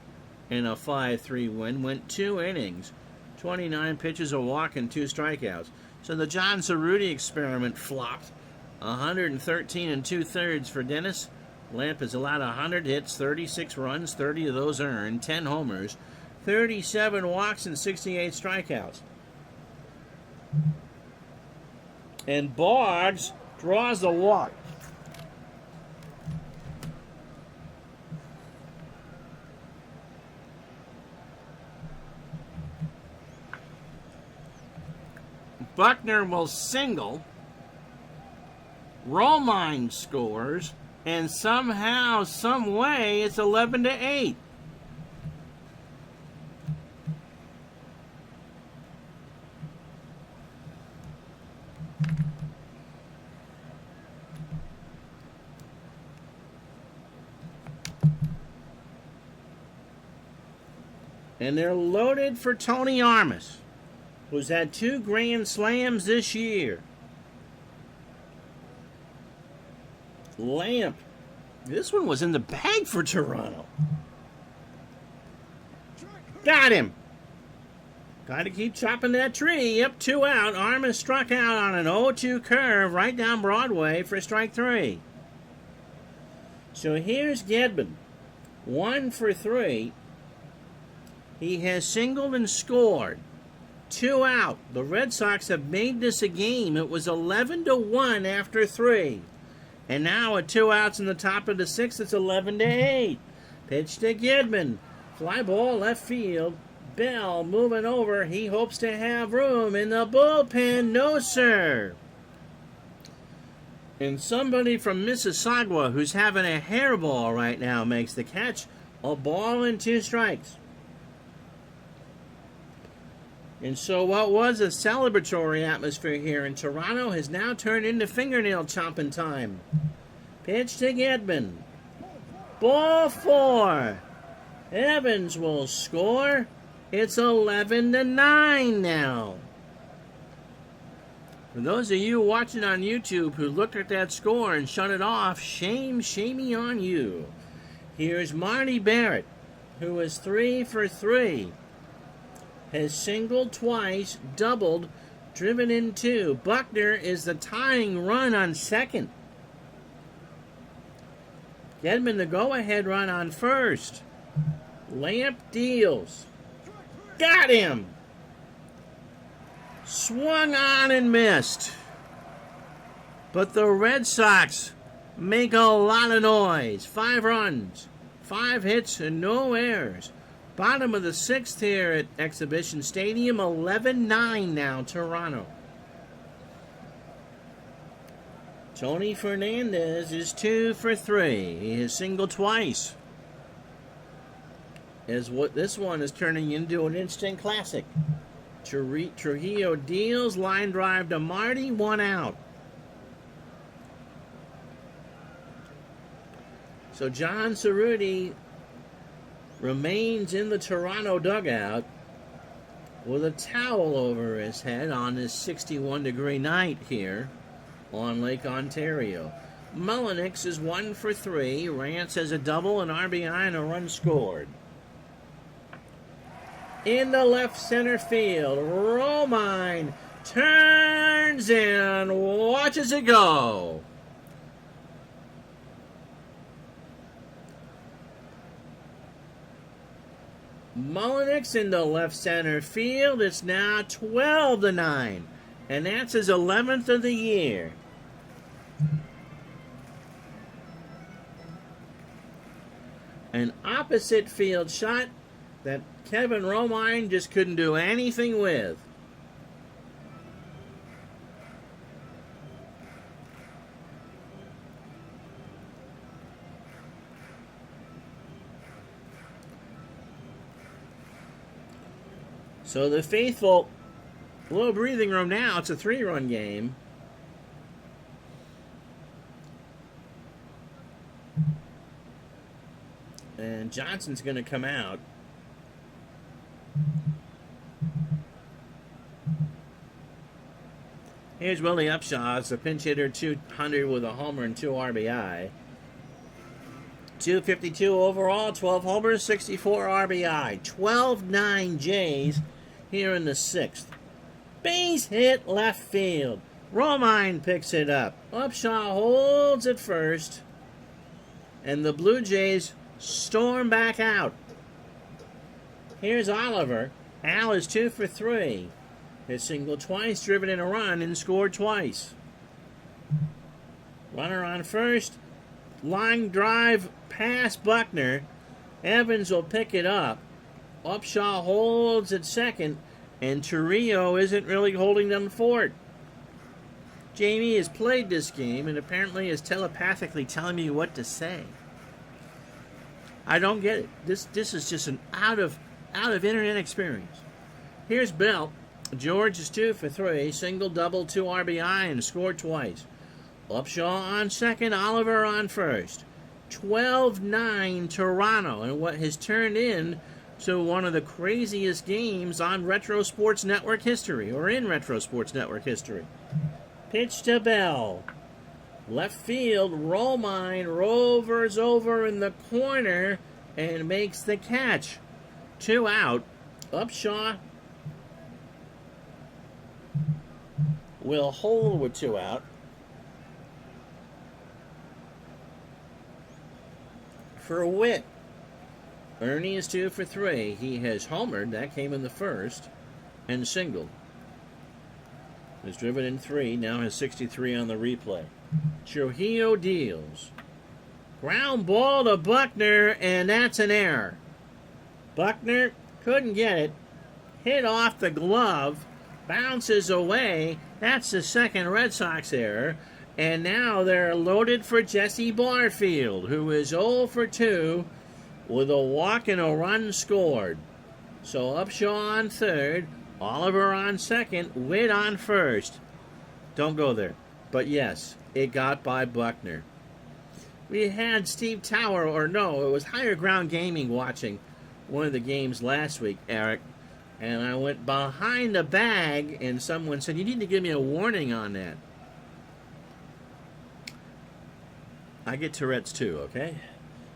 Speaker 1: in a 5-3 win, went 2 innings, 29 pitches, a walk, and 2 strikeouts. So the John Cerruti experiment flopped. 113 2/3 for Dennis. Lamp has allowed 100 hits, 36 runs, 30 of those earned, 10 homers, 37 walks, and 68 strikeouts. And Boggs draws the walk. Buckner will single. Romine scores. And somehow, some way, it's 11-8. And they're loaded for Tony Armas, who's had 2 grand slams this year. Lamp. This one was in the bag for Toronto. Got him. Got to keep chopping that tree. Yep, 2 out. Armas struck out on an 0-2 curve right down Broadway for strike 3. So here's Gedman. 1 for 3. He has singled and scored. 2 out. The Red Sox have made this a game. It was 11-1 after 3. And now at 2 outs in the top of the 6th, it's 11-8. Pitch to Gedman. Fly ball left field. Bell moving over. He hopes to have room in the bullpen. No, sir. And somebody from Mississauga who's having a hairball right now makes the catch. A ball and 2 strikes. And so what was a celebratory atmosphere here in Toronto has now turned into fingernail chomping time. Pitch to Gedman. Ball 4. Evans will score. It's 11-9 now. For those of you watching on YouTube who looked at that score and shut it off, shamey on you. Here's Marty Barrett, who is 3 for 3. Has singled twice, doubled, driven in 2. Buckner is the tying run on second. Gedman the go-ahead run on first. Lamp deals. Got him! Swung on and missed. But the Red Sox make a lot of noise. 5 runs, 5 hits, and no errors. Bottom of the 6th here at Exhibition Stadium, 11-9 now, Toronto. Tony Fernandez is 2 for 3. He has singled twice. As what this one is turning into an instant classic. Trujillo deals, line drive to Marty, 1 out. So John Cerruti remains in the Toronto dugout with a towel over his head on this 61-degree night here on Lake Ontario. Mullenix is 1 for 3. Rance has a double, an RBI, and a run scored. In the left center field, Romine turns and watches it go. Mullenix in the left center field. It's now 12-9. And that's his 11th of the year. An opposite field shot that Kevin Romine just couldn't do anything with. So the faithful, a little breathing room now. It's a 3-run game. And Johnson's going to come out. Here's Willie Upshaw. It's a pinch hitter, 200 with a homer and 2 RBI. 252 overall, 12 homers, 64 RBI. 12-9 Jays here in the 6th. Base hit left field. Romine picks it up. Upshaw holds it first. And the Blue Jays storm back out. Here's Oliver. Al is 2 for 3. Hit single twice, driven in a run, and scored twice. Runner on first. Line drive past Buckner. Evans will pick it up. Upshaw holds at second, and Torrio isn't really holding them fort. Jamie has played this game and apparently is telepathically telling me what to say. I don't get it. This is just an out of internet experience. Here's Bell. George is 2 for 3, single, double, 2 RBI, and scored twice. Upshaw on second, Oliver on first. 12-9 Toronto, and what has turned into one of the craziest games on Retro Sports Network history, or in Retro Sports Network history. Pitch to Bell. Left field, Romine rovers over in the corner and makes the catch. 2 out. Upshaw will hold with 2 out. For Witt, Ernie is 2 for 3. He has homered. That came in the first. And singled. Has driven in 3. Now has 63 on the replay. Trujillo deals. Ground ball to Buckner, and that's an error. Buckner couldn't get it. Hit off the glove. Bounces away. That's the second Red Sox error. And now they're loaded for Jesse Barfield, who is 0 for 2 with a walk and a run scored. So Upshaw on third, Oliver on second, Witt on first. Don't go there. But yes, it got by Buckner. We had Steve Tower, or no, it was Higher Ground Gaming watching one of the games last week, Eric. And I went behind the bag, and someone said, you need to give me a warning on that. I get Tourette's too, okay?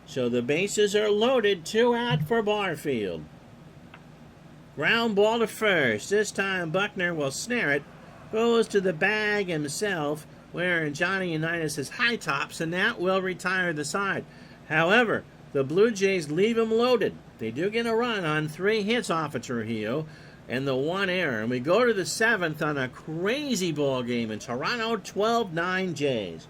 Speaker 1: So the bases are loaded, 2 out for Barfield. Ground ball to first. This time Buckner will snare it. Goes to the bag himself, wearing Johnny Unitas' high tops, and that will retire the side. However, the Blue Jays leave him loaded. They do get a run on 3 hits off of Trujillo and the 1 error. And we go to the 7th on a crazy ball game in Toronto, 12-9 Jays.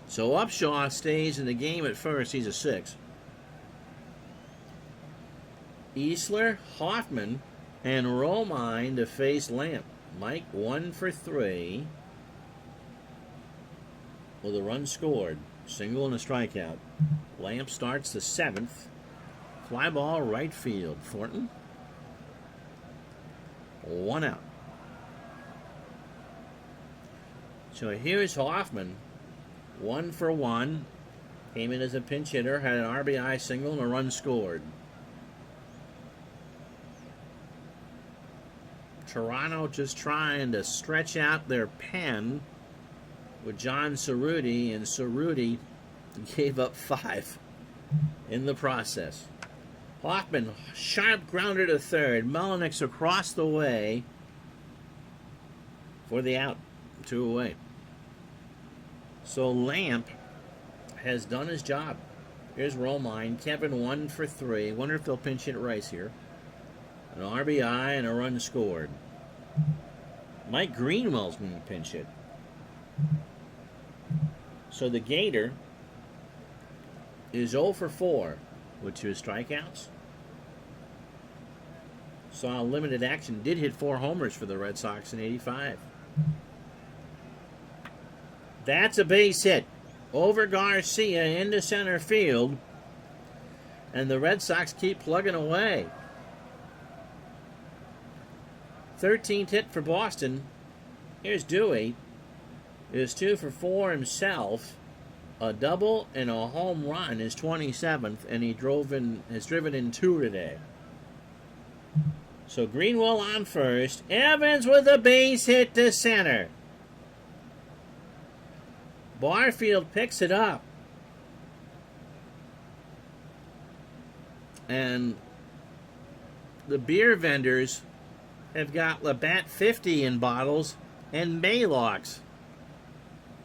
Speaker 1: So Upshaw stays in the game at first. He's a 6. Easler, Hoffman, and Romine to face Lamp. Mike 1 for 3 with a run scored. Single and a strikeout. Lamp starts the 7th. Fly ball right field. Thornton. 1 out. So here's Hoffman. 1 for 1. Came in as a pinch hitter. Had an RBI single and a run scored. Toronto just trying to stretch out their pen with John Cerruti, and Cerruti gave up 5 in the process. Hoffman, sharp grounder to third. Melinik's across the way for the out. 2 away. So Lamp has done his job. Here's Romine. Kevin 1 for 3. Wonder if they'll pinch hit Rice here. An RBI and a run scored. Mike Greenwell's going to pinch hit. So the Gator is 0 for 4 with 2 strikeouts. Saw limited action. Did hit 4 homers for the Red Sox in '85. That's a base hit over Garcia into center field, and the Red Sox keep plugging away. 13th hit for Boston. Here's Dewey. Is 2 for 4 himself. A double and a home run, his 27th, and he has driven in 2 today. So Greenwell on first. Evans with a base hit to center. Barfield picks it up. And the beer vendors have got Labatt 50 in bottles and Maylocks.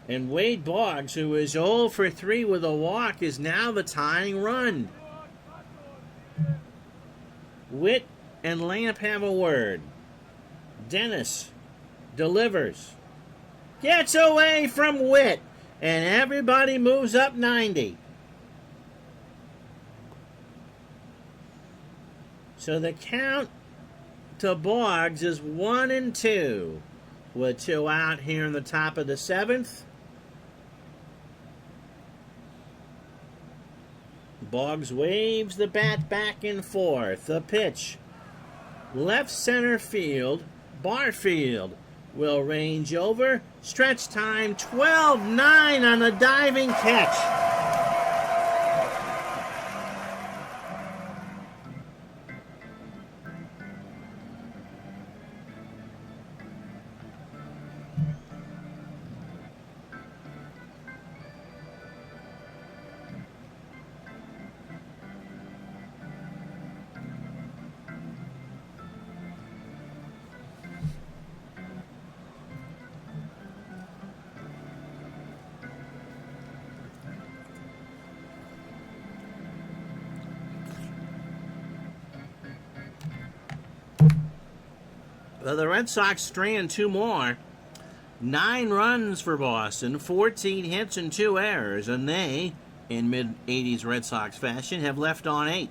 Speaker 1: And Wade Boggs, who is 0 for 3 with a walk, is now the tying run. Witt and Lamp have a word. Dennis delivers. Gets away from Witt. And everybody moves up 90. So the count to Boggs is 1-2. With 2 out here in the top of the 7th. Boggs waves the bat back and forth. The pitch. Left center field. Barfield will range over. Stretch time 12-9 on the diving catch. Well, the Red Sox strand 2 more. 9 runs for Boston, 14 hits and 2 errors, and they, in mid-80s Red Sox fashion, have left on 8.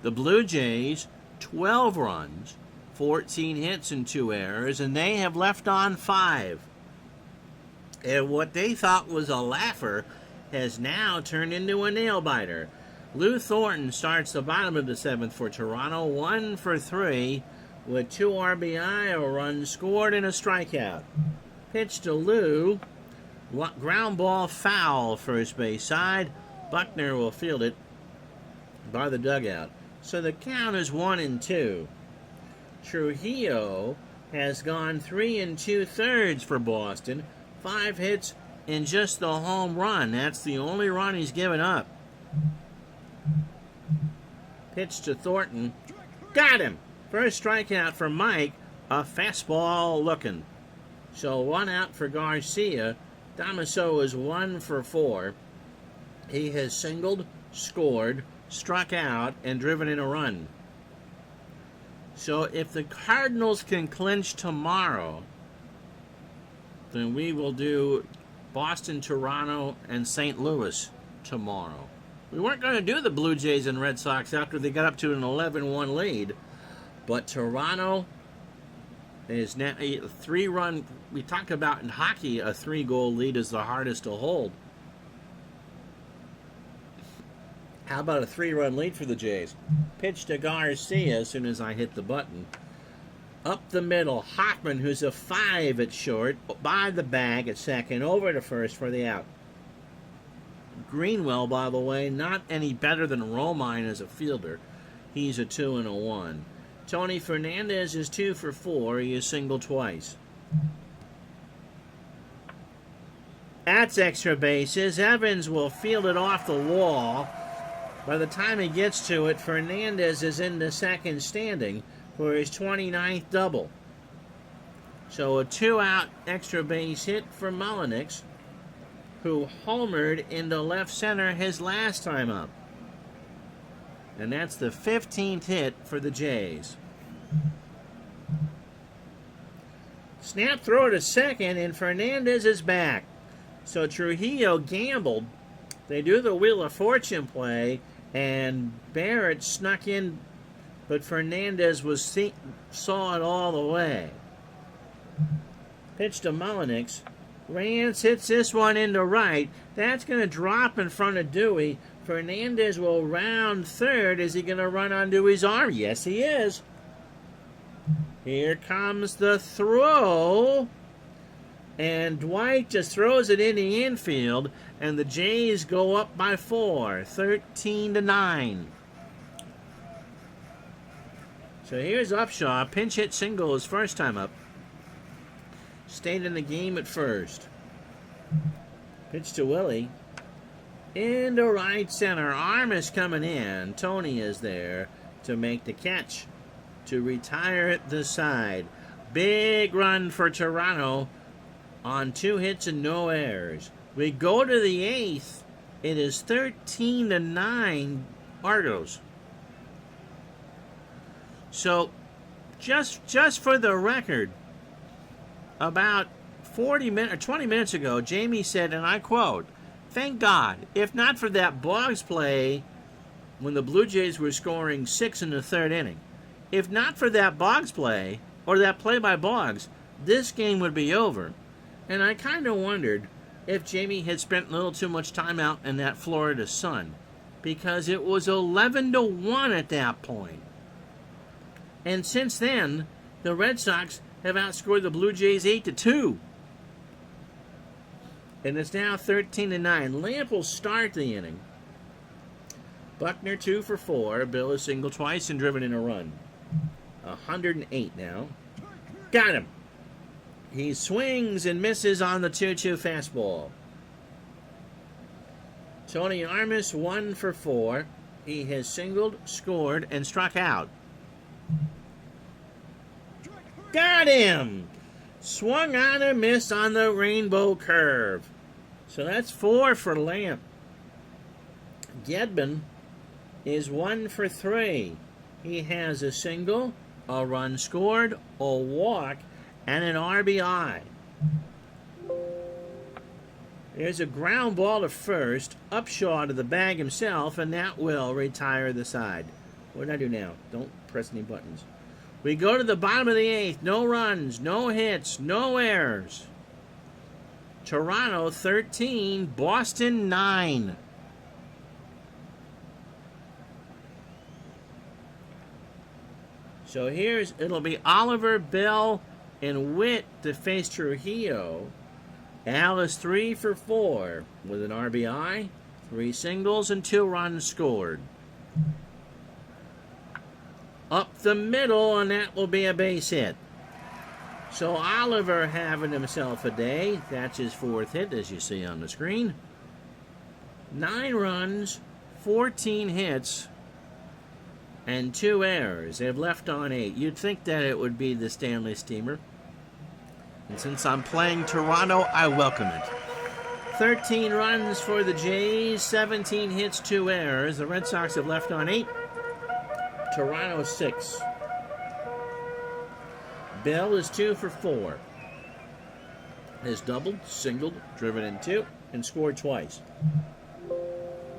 Speaker 1: The Blue Jays, 12 runs, 14 hits and 2 errors, and they have left on 5. And what they thought was a laugher has now turned into a nail-biter. Lou Thornton starts the bottom of the 7th for Toronto, 1 for 3, with 2 RBI, a run scored, and a strikeout. Pitch to Lou. Ground ball foul, first base side. Buckner will field it by the dugout. So the count is 1-2. Trujillo has gone 3 2/3 for Boston. 5 hits and just the home run. That's the only run he's given up. Pitch to Thornton. Got him! First strikeout for Mike, a fastball looking. So 1 out for Garcia. Damaso is 1 for 4. He has singled, scored, struck out, and driven in a run. So if the Cardinals can clinch tomorrow, then we will do Boston, Toronto, and St. Louis tomorrow. We weren't going to do the Blue Jays and Red Sox after they got up to an 11-1 lead. But Toronto is now a 3-run. We talk about in hockey, a 3-goal lead is the hardest to hold. How about a 3-run lead for the Jays? Pitch to Garcia as soon as I hit the button. Up the middle, Hoffman, who's a 5 at short, by the bag at second, over to first for the out. Greenwell, by the way, not any better than Romine as a fielder. He's a 2 and a 1. Tony Fernandez is 2 for 4. He is singled twice. That's extra bases. Evans will field it off the wall. By the time he gets to it, Fernandez is in the second standing for his 29th double. So a 2-out extra base hit for Mullenix, who homered into left center his last time up. And that's the 15th hit for the Jays. Snap throw to second, and Fernandez is back. So Trujillo gambled. They do the Wheel of Fortune play, and Barrett snuck in, but Fernandez saw it all the way. Pitch to Mullenix. Rance hits this one into right. That's going to drop in front of Dewey. Fernandez will round third. Is he going to run on Dewey's arm? Yes, he is. Here comes the throw. And Dwight just throws it in the infield. And the Jays go up by 4, 13-9. So here's Upshaw. Pinch hit single his first time up. Stayed in the game at first. Pitch to Willie. Into right center. Armas coming in. Tony is there to make the catch. To retire at the side. Big run for Toronto on 2 hits and no errors. We go to the 8th. It is 13-9 Argos. So, just for the record, about 20 minutes ago, Jamie said, and I quote, "Thank God, if not for that Boggs play when the Blue Jays were scoring 6 in the 3rd inning, if not for that Boggs play, or that play by Boggs, this game would be over." And I kind of wondered if Jamie had spent a little too much time out in that Florida sun, because it was 11-1 at that point. And since then, the Red Sox have outscored the Blue Jays 8-2. And it's now 13-9. Lamp will start the inning. Buckner 2 for 4. Bill has singled twice and driven in a run. 108 now. Got him. He swings and misses on the 2-2 fastball. Tony Armas 1 for 4. He has singled, scored, and struck out. Got him! Swung on and missed on the rainbow curve. So that's 4 for Lamp. Gedman is 1 for 3. He has a single, a run scored, a walk, and an RBI. There's a ground ball to first, Upshaw to the bag himself, and that will retire the side. What did I do now? Don't press any buttons. We go to the bottom of the 8th. No runs, no hits, no errors. Toronto 13, Boston 9. So it'll be Oliver, Bell, and Witt to face Trujillo. Al is 3 for 4 with an RBI, 3 singles, and 2 runs scored. Up the middle, and that will be a base hit. So Oliver having himself a day. That's his 4th hit, as you see on the screen. 9 runs, 14 hits, and 2 errors. They've left on 8. You'd think that it would be the Stanley Steamer. And since I'm playing Toronto, I welcome it. 13 runs for the Jays, 17 hits, 2 errors. The Red Sox have left on 8. Toronto 6. Bell is 2 for 4. Has doubled, singled, driven in 2, and scored twice.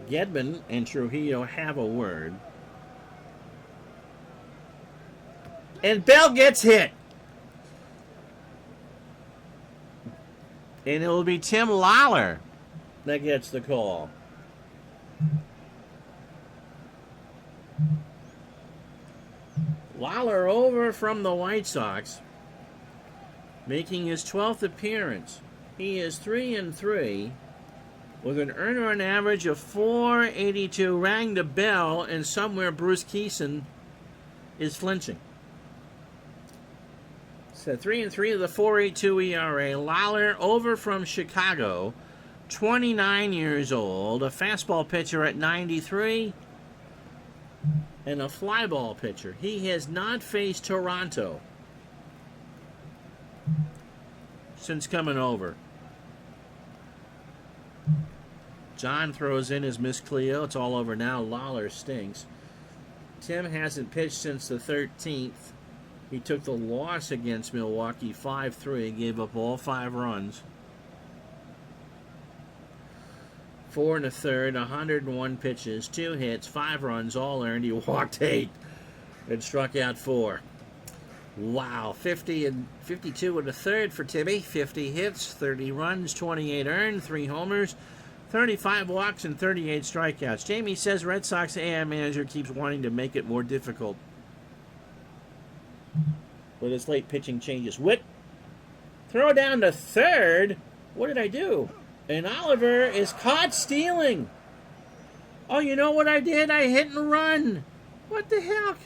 Speaker 1: Gedman and Trujillo have a word. And Bell gets hit. And it will be Tim Lawler that gets the call. Lawler over from the White Sox, making his 12th appearance. He is 3-3 with an earned run average of .482. Rang the bell, and somewhere Bruce Keeson is flinching. So 3-3 of the .482 ERA. Lawler over from Chicago, 29 years old, a fastball pitcher at 93. And a fly ball pitcher. He has not faced Toronto since coming over. John throws in his Miss Cleo. It's all over now. Lawler stinks. Tim hasn't pitched since the 13th. He took the loss against Milwaukee 5-3. Gave up all 5 runs. 4 1/3, 101 pitches, 2 hits, 5 runs, all earned. He walked 8 and struck out 4. Wow, 50 and 52 in the third for Timmy. 50 hits, 30 runs, 28 earned, 3 homers, 35 walks, and 38 strikeouts. Jamie says Red Sox AM manager keeps wanting to make it more difficult with his late pitching changes. Witt, throw down to third. What did I do? And Oliver is caught stealing. Oh, you know what I did? I hit and run. What the heck?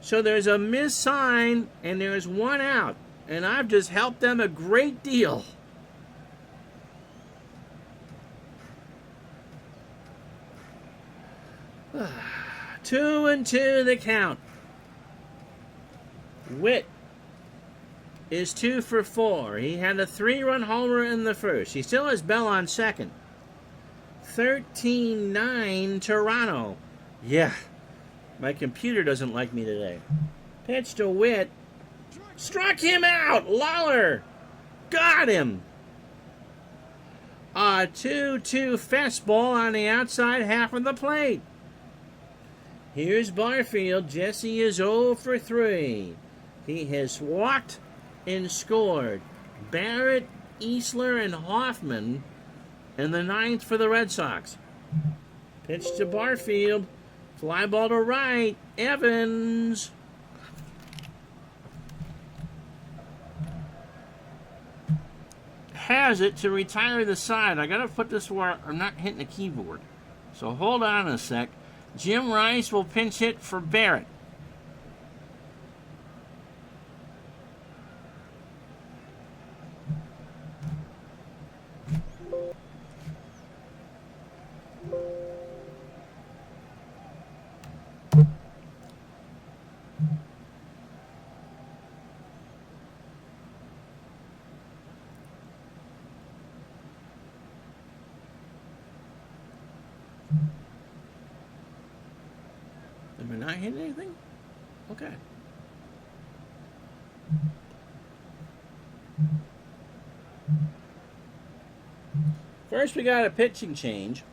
Speaker 1: So there's a missed sign, and there's 1 out. And I've just helped them a great deal. Two and two the count. Witt is 2 for 4. He had a 3-run homer in the first. He still has Bell on second. 13-9 Toronto. Yeah, my computer doesn't like me today. Pitch to Witt. Struck him out. Lawler got him. A 2-2 fastball on the outside half of the plate. Here's Barfield. Jesse is 0 for 3. He has walked and scored. Barrett, Easler, and Hoffman in the 9th for the Red Sox. Pitch to Barfield. Fly ball to right. Evans. Has it to retire the side. I gotta put this where I'm not hitting the keyboard. So hold on a sec. Jim Rice will pinch hit for Barrett. Am I not hitting anything? Okay. First, we got a pitching change.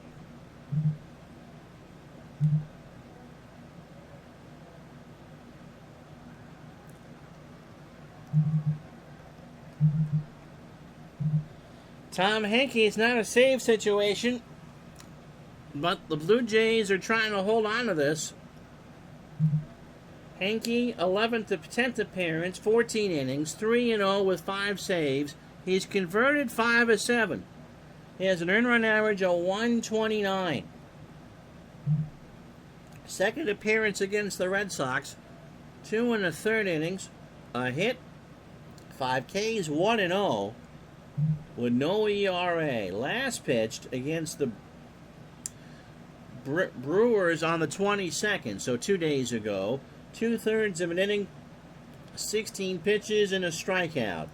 Speaker 1: Tom Henke, it's not a save situation, but the Blue Jays are trying to hold on to this. Henke, 11th to 10th appearance, 14 innings, 3-0 with 5 saves. He's converted 5 of 7. He has an earned run average of 129. Second appearance against the Red Sox, 2 1/3 innings, a hit, 5 Ks, 1-0 with no ERA. Last pitched against the Brewers on the 22nd, so 2 days ago. 2/3 of an inning, 16 pitches, and a strikeout.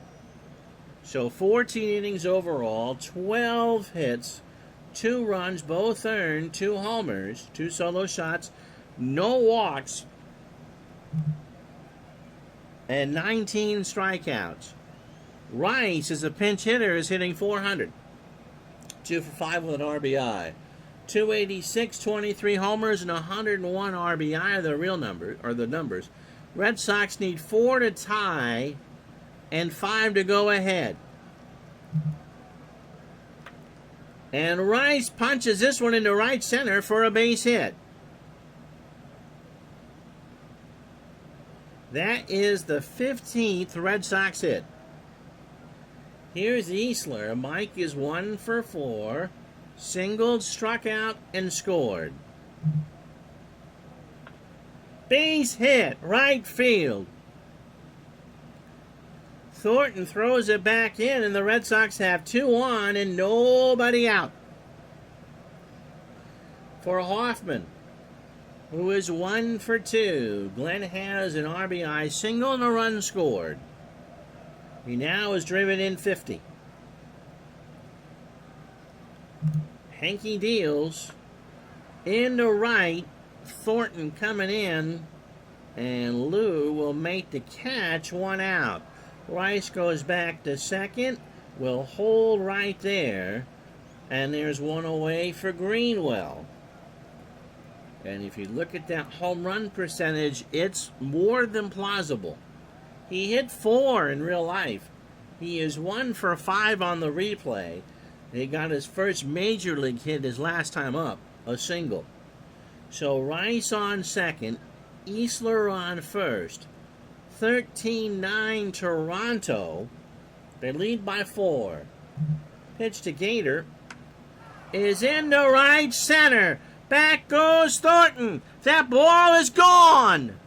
Speaker 1: So 14 innings overall, 12 hits, 2 runs, both earned, 2 homers, 2 solo shots, no walks, and 19 strikeouts. Rice, as a pinch hitter, is hitting .400. 2 for 5 with an RBI. 286, 23 homers, and 101 RBI are the real number, or the numbers. Red Sox need 4 to tie and 5 to go ahead. And Rice punches this one into right center for a base hit. That is the 15th Red Sox hit. Here's Easler. Mike is 1 for 4. Singled, struck out, and scored. Base hit, right field. Thornton throws it back in, and the Red Sox have 2 on and nobody out. For Hoffman, who is 1 for 2. Glenn has an RBI single and a run scored. He now is driven in 50. Henke deals into right. Thornton coming in, and Lou will make the catch, 1 out. Rice goes back to second, will hold right there, and there's 1 away for Greenwell. And if you look at that home run percentage, it's more than plausible. He hit 4 in real life. He is 1 for 5 on the replay. He got his first major league hit his last time up, a single. So Rice on second, Easler on first. 13-9 Toronto. They lead by 4. Pitch to Gator is in the right center. Back goes Thornton. That ball is gone.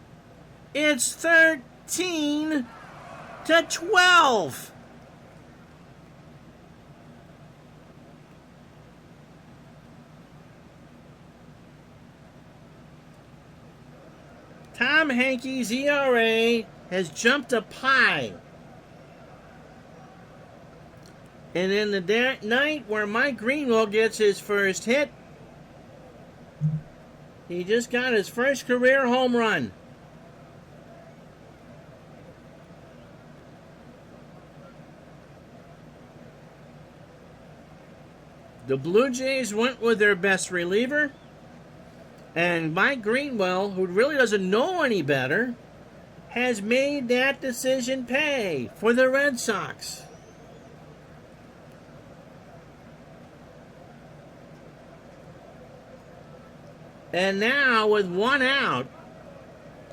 Speaker 1: It's 13-12. Tom Hankey's ERA has jumped up high. And in the night where Mike Greenwell gets his first hit, he just got his first career home run. The Blue Jays went with their best reliever. And Mike Greenwell, who really doesn't know any better, has made that decision pay for the Red Sox. And now, with 1 out,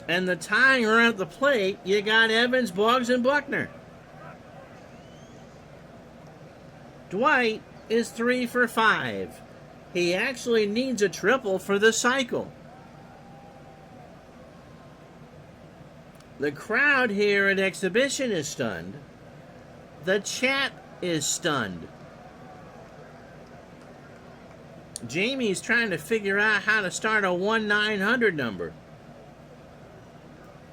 Speaker 1: and the tying run at the plate, you got Evans, Boggs, and Buckner. Dwight is 3 for 5. He actually needs a triple for the cycle. The crowd here at Exhibition is stunned. The chat is stunned. Jamie's trying to figure out how to start a 1-900 number.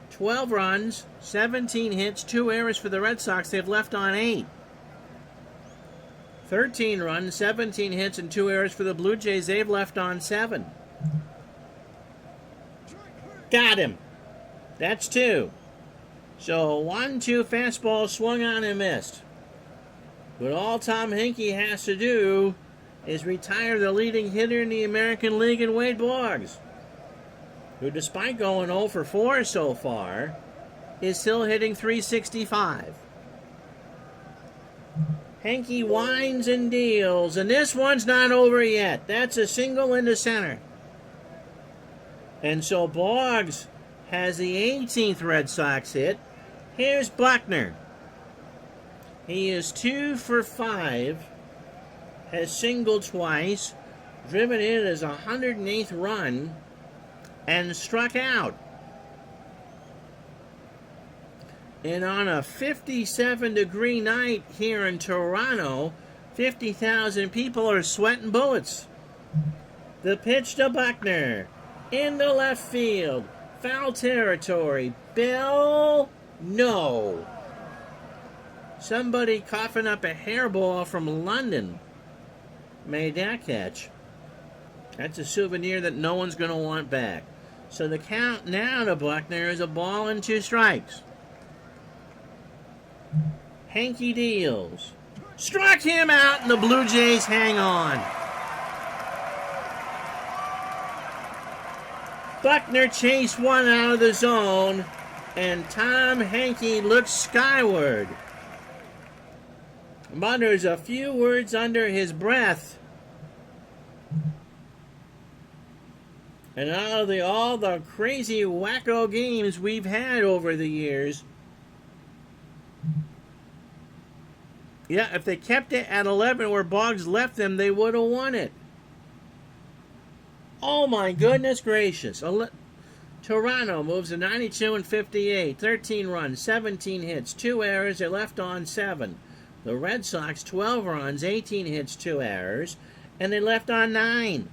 Speaker 1: 12 runs, 17 hits, 2 errors for the Red Sox. They've left on 8. 13 runs, 17 hits, and 2 errors for the Blue Jays. They've left on 7. Got him. That's 2. So 1-2 fastball swung on and missed. But all Tom Hankey has to do is retire the leading hitter in the American League in Wade Boggs, who, despite going 0 for 4 so far, is still hitting .365. Hankey winds and deals, and this one's not over yet. That's a single into center. And so Boggs has the 18th Red Sox hit. Here's Buckner. He is 2 for 5, has singled twice, driven in his 108th run, and struck out. And on a 57-degree night here in Toronto, 50,000 people are sweating bullets. The pitch to Buckner. Into left field. Foul territory. Bill, no. Somebody coughing up a hairball from London made that catch. That's a souvenir that no one's going to want back. So the count now to Buckner is a ball and 2 strikes. Hankey deals. Struck him out, and the Blue Jays hang on. Buckner chased one out of the zone, and Tom Hankey looks skyward. Mutters a few words under his breath. And out of all the crazy wacko games we've had over the years, yeah, if they kept it at 11 where Boggs left them, they would have won it. Oh my goodness gracious. Toronto moves to 92 and 58. 13 runs, 17 hits, 2 errors. They left on 7. The Red Sox, 12 runs, 18 hits, 2 errors, and they left on 9.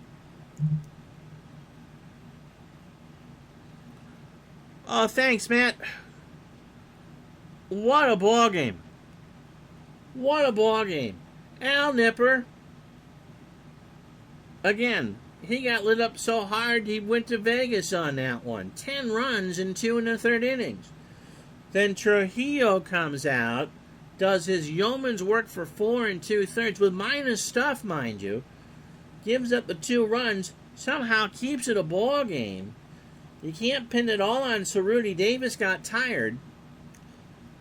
Speaker 1: Oh, thanks, Matt. What a ball game. What a ball game. Al Nipper, again, he got lit up so hard he went to Vegas on that one. 10 runs in 2 1/3 innings. Then Trujillo comes out, does his yeoman's work for 4 2/3 with minus stuff, mind you. Gives up the 2 runs, somehow keeps it a ball game. You can't pin it all on Cerruti. Davis got tired.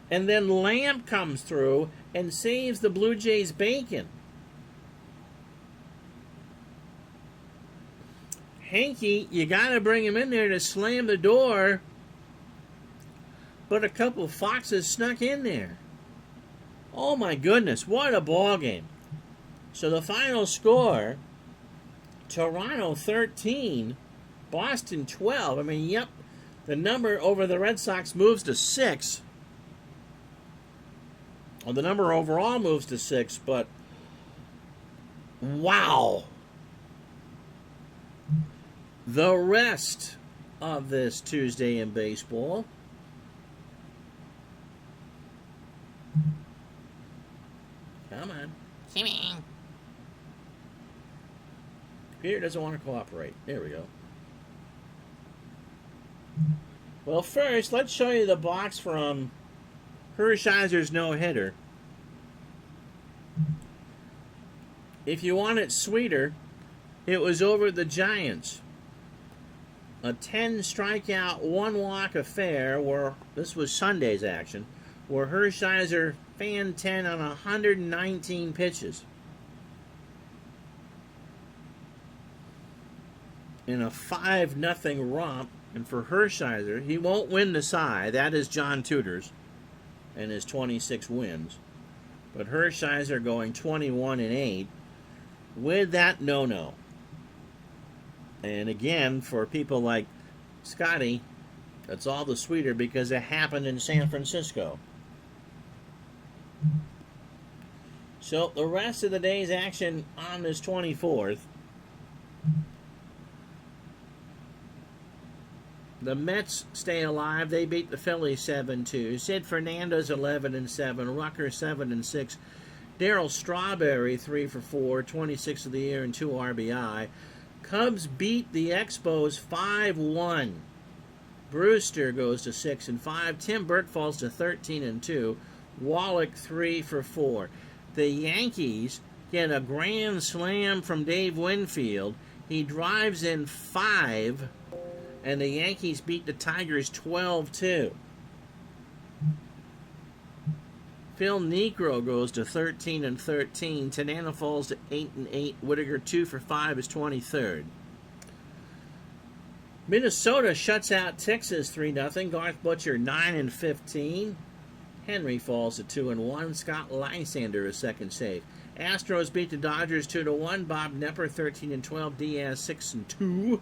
Speaker 1: And then Lamb comes through and saves the Blue Jays bacon. Hanky, you got to bring him in there to slam the door. But a couple of foxes snuck in there. Oh my goodness, what a ball game. So the final score, Toronto 13, Boston 12. I mean, yep, the number over the Red Sox moves to 6. Well, the number overall moves to 6, but wow. The rest of this Tuesday in baseball. Come on. Computer doesn't want to cooperate. There we go. Well, first, let's show you the box from Hershiser's no-hitter. If you want it sweeter, it was over the Giants. A 10-strikeout, 1-walk affair, where this was Sunday's action, where Hershiser fanned 10 on 119 pitches. In a 5-0 romp, and for Hershiser, he won't win the Cy. That is John Tudor's and his 26 wins. But Hershiser going 21-8 with that no-no. And again, for people like Scotty, that's all the sweeter because it happened in San Francisco. So the rest of the day's action on this 24th. The Mets stay alive. They beat the Phillies 7-2. Sid Fernandez 11-7. Rucker 7-6. Darryl Strawberry 3 for 4, 26 of the year and 2 RBI. Cubs beat the Expos 5-1. Brewster goes to 6-5. Tim Burke falls to 13-2. Wallach 3 for 4. The Yankees get a grand slam from Dave Winfield. He drives in 5. And the Yankees beat the Tigers 12-2. Phil Niekro goes to 13-13. Tanana falls to 8-8. Whittaker 2 for 5 is 23rd. Minnesota shuts out Texas 3-0. Garth Butcher 9-15. Henry falls to 2-1. Scott Lysander is second save. Astros beat the Dodgers 2-1. Bob Nepper 13-12. Diaz 6-2.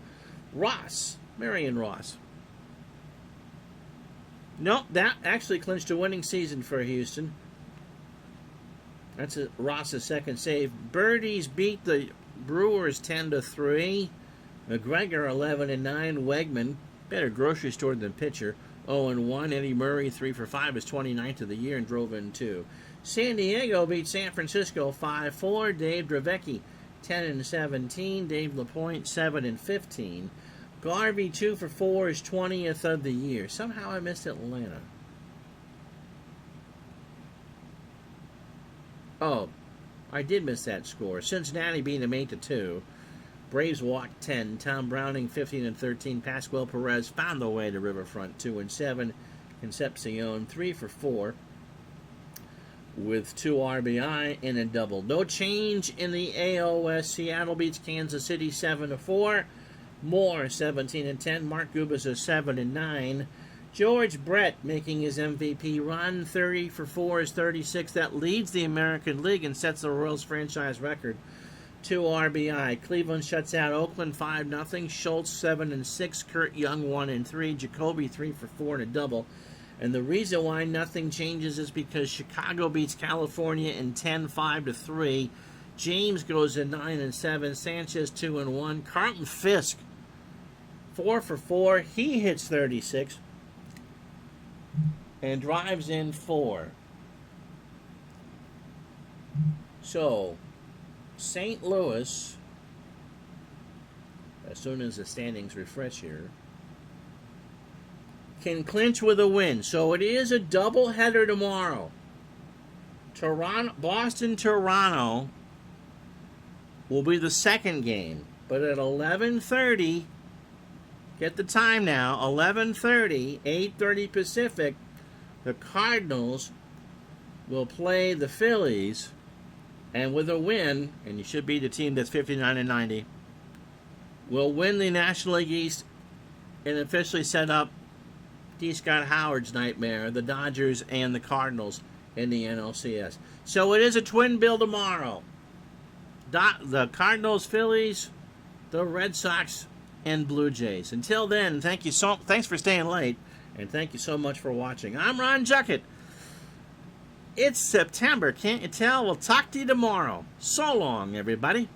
Speaker 1: Marion Ross. Nope, that actually clinched a winning season for Houston. That's Ross's second save. Birdies beat the Brewers 10-3. McGregor 11-9. Wegman, better grocery store than pitcher, 0-1. Eddie Murray 3 for 5 is 29th of the year and drove in 2. San Diego beat San Francisco 5-4. Dave Dravecky 10-17. Dave LaPointe 7-15. Garvey 2 for 4 is 20th of the year. Somehow I missed Atlanta. Oh, I did miss that score. Cincinnati beat them 8-2. Braves walked 10. Tom Browning 15-13. Pascual Perez found the way to Riverfront 2-7. Concepcion 3 for 4 with 2 RBI and a double. No change in the AL West. Seattle beats Kansas City 7-4. Moore 17-10. Mark Gubicza 7-9. George Brett making his MVP run. 30 for 4 is 36. That leads the American League and sets the Royals franchise record. 2 RBI. Cleveland shuts out Oakland 5-0. Schultz 7-6. Kurt Young 1-3. Jacoby 3 for 4 and a double. And the reason why nothing changes is because Chicago beats California in 10-5-3. James goes in 9-7. Sanchez 2-1. Carlton Fisk 4 for 4. He hits 36 and drives in 4. So, St. Louis, as soon as the standings refresh here, can clinch with a win. So it is a doubleheader tomorrow. Boston, Toronto will be the second game. But at 11:30, get the time now, 11:30, 8:30 Pacific, the Cardinals will play the Phillies, and with a win, and you should be the team that's 59-90, will win the National League East and officially set up D. Scott Howard's nightmare, the Dodgers and the Cardinals in the NLCS. So it is a twin bill tomorrow. The Cardinals, Phillies, the Red Sox, and Blue Jays. Until then, thanks for staying late, and thank you so much for watching. I'm Ron Juckett. It's September, can't you tell? We'll talk to you tomorrow. So long, everybody.